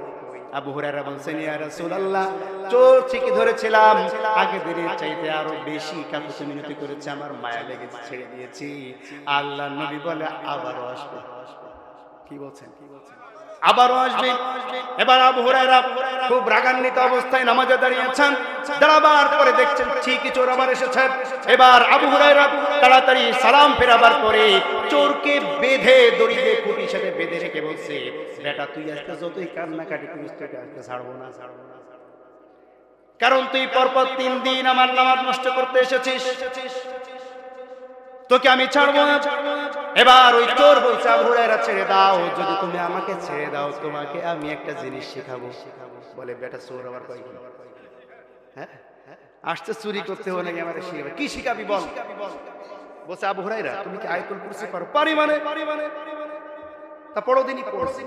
আবু হুরায়রা বলছেন, ইয়া রাসূলুল্লাহ, চোর ঠিকই ধরেছিলাম, আগের দিনের চাইতে আরো বেশি কাকুতি মিনতি করেছে, আমার মায়া লেগেছে, ছেড়ে দিয়েছি। আল্লাহ নবী বলে, আবারও আসবে। কি বলছেন? আবারও আসবে। এবার আবু হুরায়রা খুব রাগান্বিত অবস্থায় নামাজে দাঁড়িয়েছেন। দাঁড়াবার পরে দেখছেন ঠিকই চোর আবার এসেছে। এবার আবু হুরায়রা তাড়াতাড়ি সালাম ফেরাবার পরে চোরকে বেঁধে দড়ি দিয়ে খুঁটির সাথে বেঁধে রেখে বলছে, বেটা তুই আজকে যতই কান্নাকাটি করিস তোকে আজকে ছাড়বো না, কারণ তুই পরপর 3 দিন আমার নামাজ নষ্ট করতে এসেছিস, তোকে আমি ছাড়বো না। এবার ওই চোর বলছে, আবু হুরায়রা ছেড়ে দাও, যদি তুমি আমাকে ছেড়ে দাও তোমাকে আমি একটা জিনিস শেখাবো। বলে বেটা চোর আবার কয় কি? হ্যাঁ আসছে চুরি করতে হলে নাকি আমাকে শিখাবে? কি শিখাবি বল? বলছে আবু হুরায়রা তুমি কি আয়াতুল কুরসি পারো? পারি মানে তা পড়ো দিনই পড়ছি।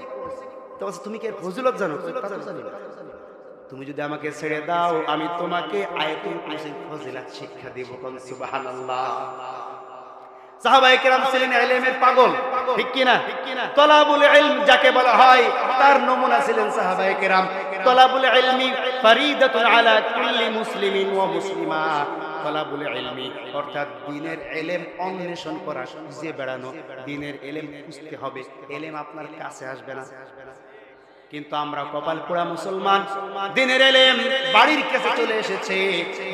তো বলছে তুমি কি এর ফজিলত জানো? তুমি যদি আমাকে ছেড়ে দাও আমি তোমাকে আয়াতুল কুরসির ফজিলত শিক্ষা দেব। সুবহানাল্লাহ। সাহাবায়ে কেরাম ছিলেন ইলমের পাগল, ঠিক কি না? তলাবুল ইলম যাকে বলা হয় তার নমুনা ছিলেন সাহাবায়ে কেরাম। তলাবুল ইলমি ফরিদাতুন আলা কুল্লি মুসলিমিন ওয়া মুসলিমা। তলাবুল ইলমি অর্থাৎ দ্বীনের ইলম অন্বেষণ করা, খুঁজে বেড়ানো। দ্বীনের ইলম খুঁজতে হবে, ইলম আপনার কাছে আসবে না। কিন্তু আমরা কপাল পোড়া মুসলমান, দ্বীনের ইলম বাড়ির কাছে চলে এসেছে,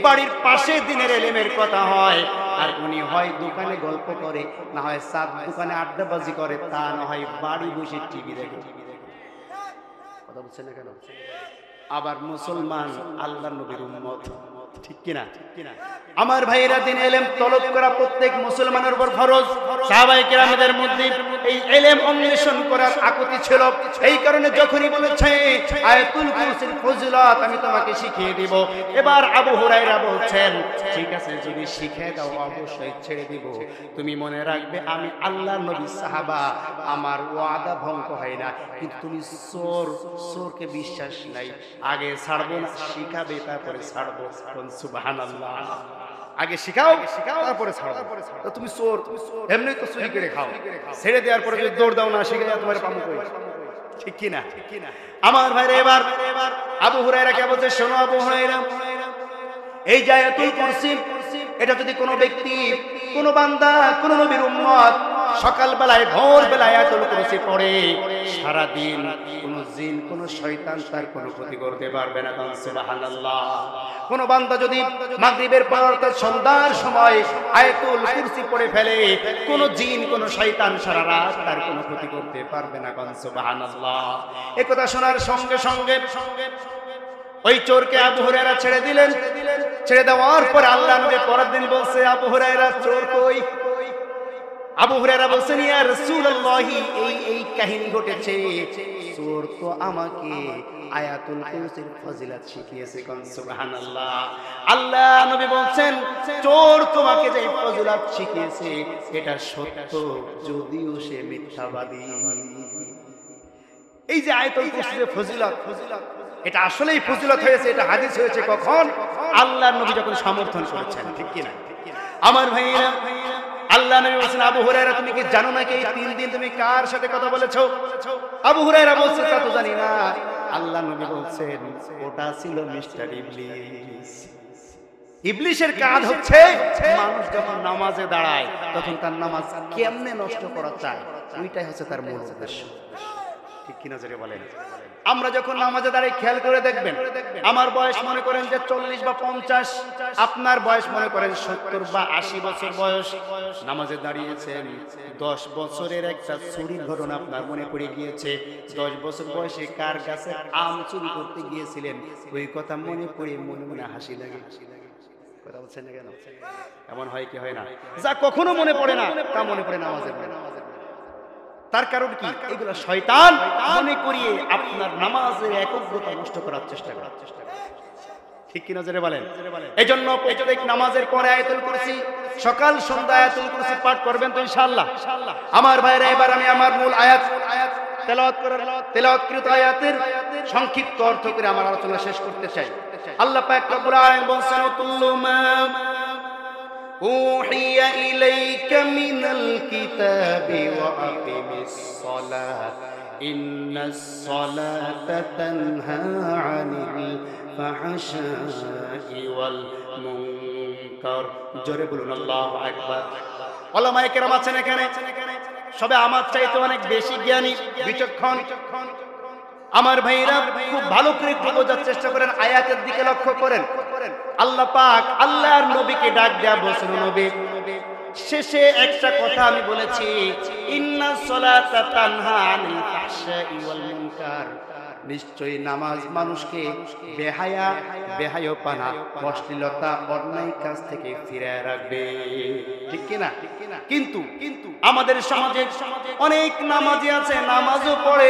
বাড়ির পাশে দ্বীনের ইলমের কথা হয় আর উনি হয় দোকানে গল্প করে, না হয় সাত দোকানে আড্ডাবাজি করে, তা না হয় বাড়ি বসে টিভি দেখে। কথা বলছেন না কেন? আবার মুসলমান আল্লাহর নবীর উম্মত, ঠিক কিনা? আমার ভাইয়েরা দ্বীনের ইলম তলব করা প্রত্যেক মুসলমানের উপর ফরজ। সাহাবায়ে কেরামদের মধ্যে এই ইলম অন্বেষণ করার আকুতি ছিল। এই কারণে যখনই বলেছে আয়াতুল কুরসির ফজিলত আমি তোমাকে শিখিয়ে দিব, এবার আবু হুরায়রা বলছেন ঠিক আছে যদি শিখিয়ে দাও অবশ্যই ছেড়ে দিব। তুমি মনে রাখবে আমি আল্লাহর নবী সাহাবা, আমার ওয়াদা ভঙ্গ হয় না। কিন্তু তুমি চোরকে বিশ্বাস নাই, আগে ছাড়বো না, শিখাবে তারপরে ছাড়বো। সুবহানাল্লাহ। আগে শিখাও তারপরে ছাড়ো। তুমি চোর, এমনি তো চুরি করে খাও, ছেড়ে দেওয়ার পরে যদি দৌড় দাও না শিখে তোমার পামু কই, ঠিক কি না? আমার ভাইরা এবার আবু হুরায়রা কে বলছে, শোনো আবু হুরায়রা, এই যে আয়াতুল কুরসি এটা যদি কোনো ব্যক্তি, কোনো বান্দা, কোন নবীর উম্মত সকাল বেলায় ভোর বেলায় আয়াতুল কুরসি পড়ে, সারা দিন কোন জিন কোন শয়তান তার কোনো ক্ষতি করতে পারবে না। সুবহানাল্লাহ। কোন বান্দা যদি মাগরিবের পর অর্থাৎ সন্ধ্যার সময় আয়াতুল কুরসি পড়ে ফেলে, কোন জিন কোন শয়তান সারা রাত তার কোনো ক্ষতি করতে পারবে না। সুবহানাল্লাহ। এই কথা শোনার সঙ্গে সঙ্গে ওই চোরকে আবু হুরায়রা ছেড়ে দিলেন। ছেড়ে দেওয়ার পর আল্লাহর নবী পরের দিন বলছে, আবু হুরায়রা চোর কই? আবু হুরায়রা বলছেন, ইয়া রাসূলুল্লাহ এই কাহিনী ঘটেছে, চোর তো আমাকে আয়াতুল কুরসির ফজিলত শিখিয়েছে। সুবহানাল্লাহ। আল্লাহ নবী বলছেন চোর তোমাকে যে ফজিলত শিখিয়েছে এটা সত্য, যদিও সে মিথ্যাবাদী। এই যে আয়াতুল কুরসির ফজিলত, এটা আসলেই ফজিলত হয়েছে, এটা হাদিস হয়েছে কখন? আল্লাহর নবী যখন সমর্থন করেছেন, ঠিক কি না? আমার ভাইরা, আল্লাহ নবী বলেছেন, আবু হুরায়রা তুমি কি জানো না এই 3 দিন তুমি কার সাথে কথা বলেছো? আবু হুরায়রা বলছে তা তো জানি না। আল্লাহ নবী বলছেন ওটা ছিল মিস্টার ইবলিস। ইবলিসের কাজ হচ্ছে মানুষ যখন নামাজে দাঁড়ায় তখন তার নামাজ কেমনে নষ্ট করা চায়, ওইটাই হচ্ছে তার মূল উদ্দেশ্য, ঠিক কিনা জোরে বলেন? আমরা যখন নামাজে দাঁড়িয়ে খেয়াল করে দেখবেন, আমার বয়স মনে করেন যে 40 বা 50, আপনার বয়স মনে করেন 70 বা 80 বছর বয়স, নামাজে দাঁড়িয়েছেন, 10 বছরের একটা চুরির ঘটনা আপনার মনে পড়ে গিয়েছে। 10 বছর বয়সে কার কাছে আম চুরি করতে গিয়েছিলেন, ওই কথা মনে পড়ে মনে মনে হাসি লাগে। কথা বলছেন না কেন? এমন হয় কি হয় না? যা কখনো মনে পড়ে না তা মনে পড়ে নামাজের মধ্যে। তার কারণ কি? এগুলো শয়তান মনে করিয়ে আপনার নামাজের একাগ্রতা নষ্ট করার চেষ্টা করে, ঠিক কিনা জোরে বলেন? এজন্য প্রত্যেক নামাজের পরে আয়াতুল কুরসি, সকাল সন্ধ্যা আয়াতুল কুরসি পাঠ করবেন তো ইনশাআল্লাহ। আমার ভাইরা, এবার আমি আমার মূল আয়াত তেলাওয়াতকৃত আয়াতের সংক্ষিপ্ত অর্থ করে আমার আলোচনা শেষ করতে চাই। আল্লাহ পাক রব্বুল আলামিন বলেন, কুল্লু মা أوحي إليك من الكتاب وأقم الصلاة إن الصلاة تنهى عن الفحشاء والمنكر। জোরে বলুন আল্লাহু আকবার। উলামায়ে কেরাম আছেন এখানে, সবে আমার চাইতে অনেক বেশি জ্ঞানী, বিচক্ষণ। আমার ভাইরা খুব ভালো করে একটু বোঝার চেষ্টা করেন, আয়াতের দিকে লক্ষ্য করেন। আল্লাহ পাক আল্লাহর নবীকে ডাক দেয়া বলছেন, নবী শেষে একটা কথা আমি বলেছি, ইন্নাস সালাতা তানহা আনিল ফাহশাই ওয়াল মুনকার, নিশ্চয়ই নামাজ মানুষকে বেহায়া বেহায়াপনা অশ্লীলতা অন্যায় কাজ থেকে ফিরিয়ে রাখবে, ঠিক কি না? কিন্তু আমাদের সমাজে অনেক নামাজি আছে, নামাজও পড়ে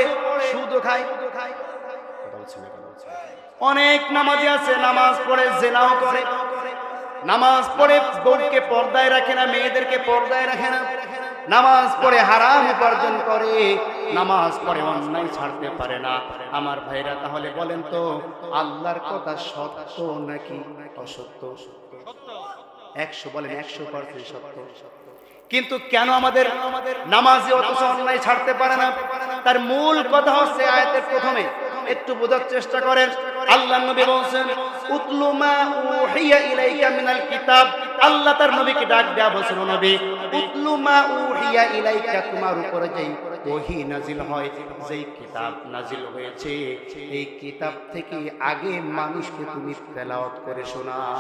সুদও খায়। অনেক নামাজি আছে, নামাজ পড়ে জিনাও করে, নামাজ পড়ে বউকে পর্দায় রাখে না, মেয়েদেরকে পর্দায় রাখে না, নামাজ পড়ে হারাম উপার্জন করে, নামাজ পড়ে অন্যায় ছাড়তে পারে না। আমার ভাইরা তাহলে বলেন তো, আল্লাহর কথা সত্য নাকি অসত্য? 100 বলেন, 100% সত্য। কিন্তু কেন আমাদের নামাজি অথচ অন্যায় ছাড়তে পারে না? তার মূল কথা হচ্ছে আয়াতের প্রথমে একটু বোঝার চেষ্টা করেন। আল্লাহর নবী বলেন, উতলু মা উহিয়া ইলাইকা মিনাল কিতাব। আল্লাহ তার নবীকে ডাক দেয়া বলেন, নবী উতলু মা উহিয়া ইলাইকা, তোমার উপরে যেই ওহী নাজিল হয়, যেই কিতাব নাজিল হয়েছে, এই কিতাব থেকে আগে মানুষকে তুমি তেলাওয়াত করে শোনাও।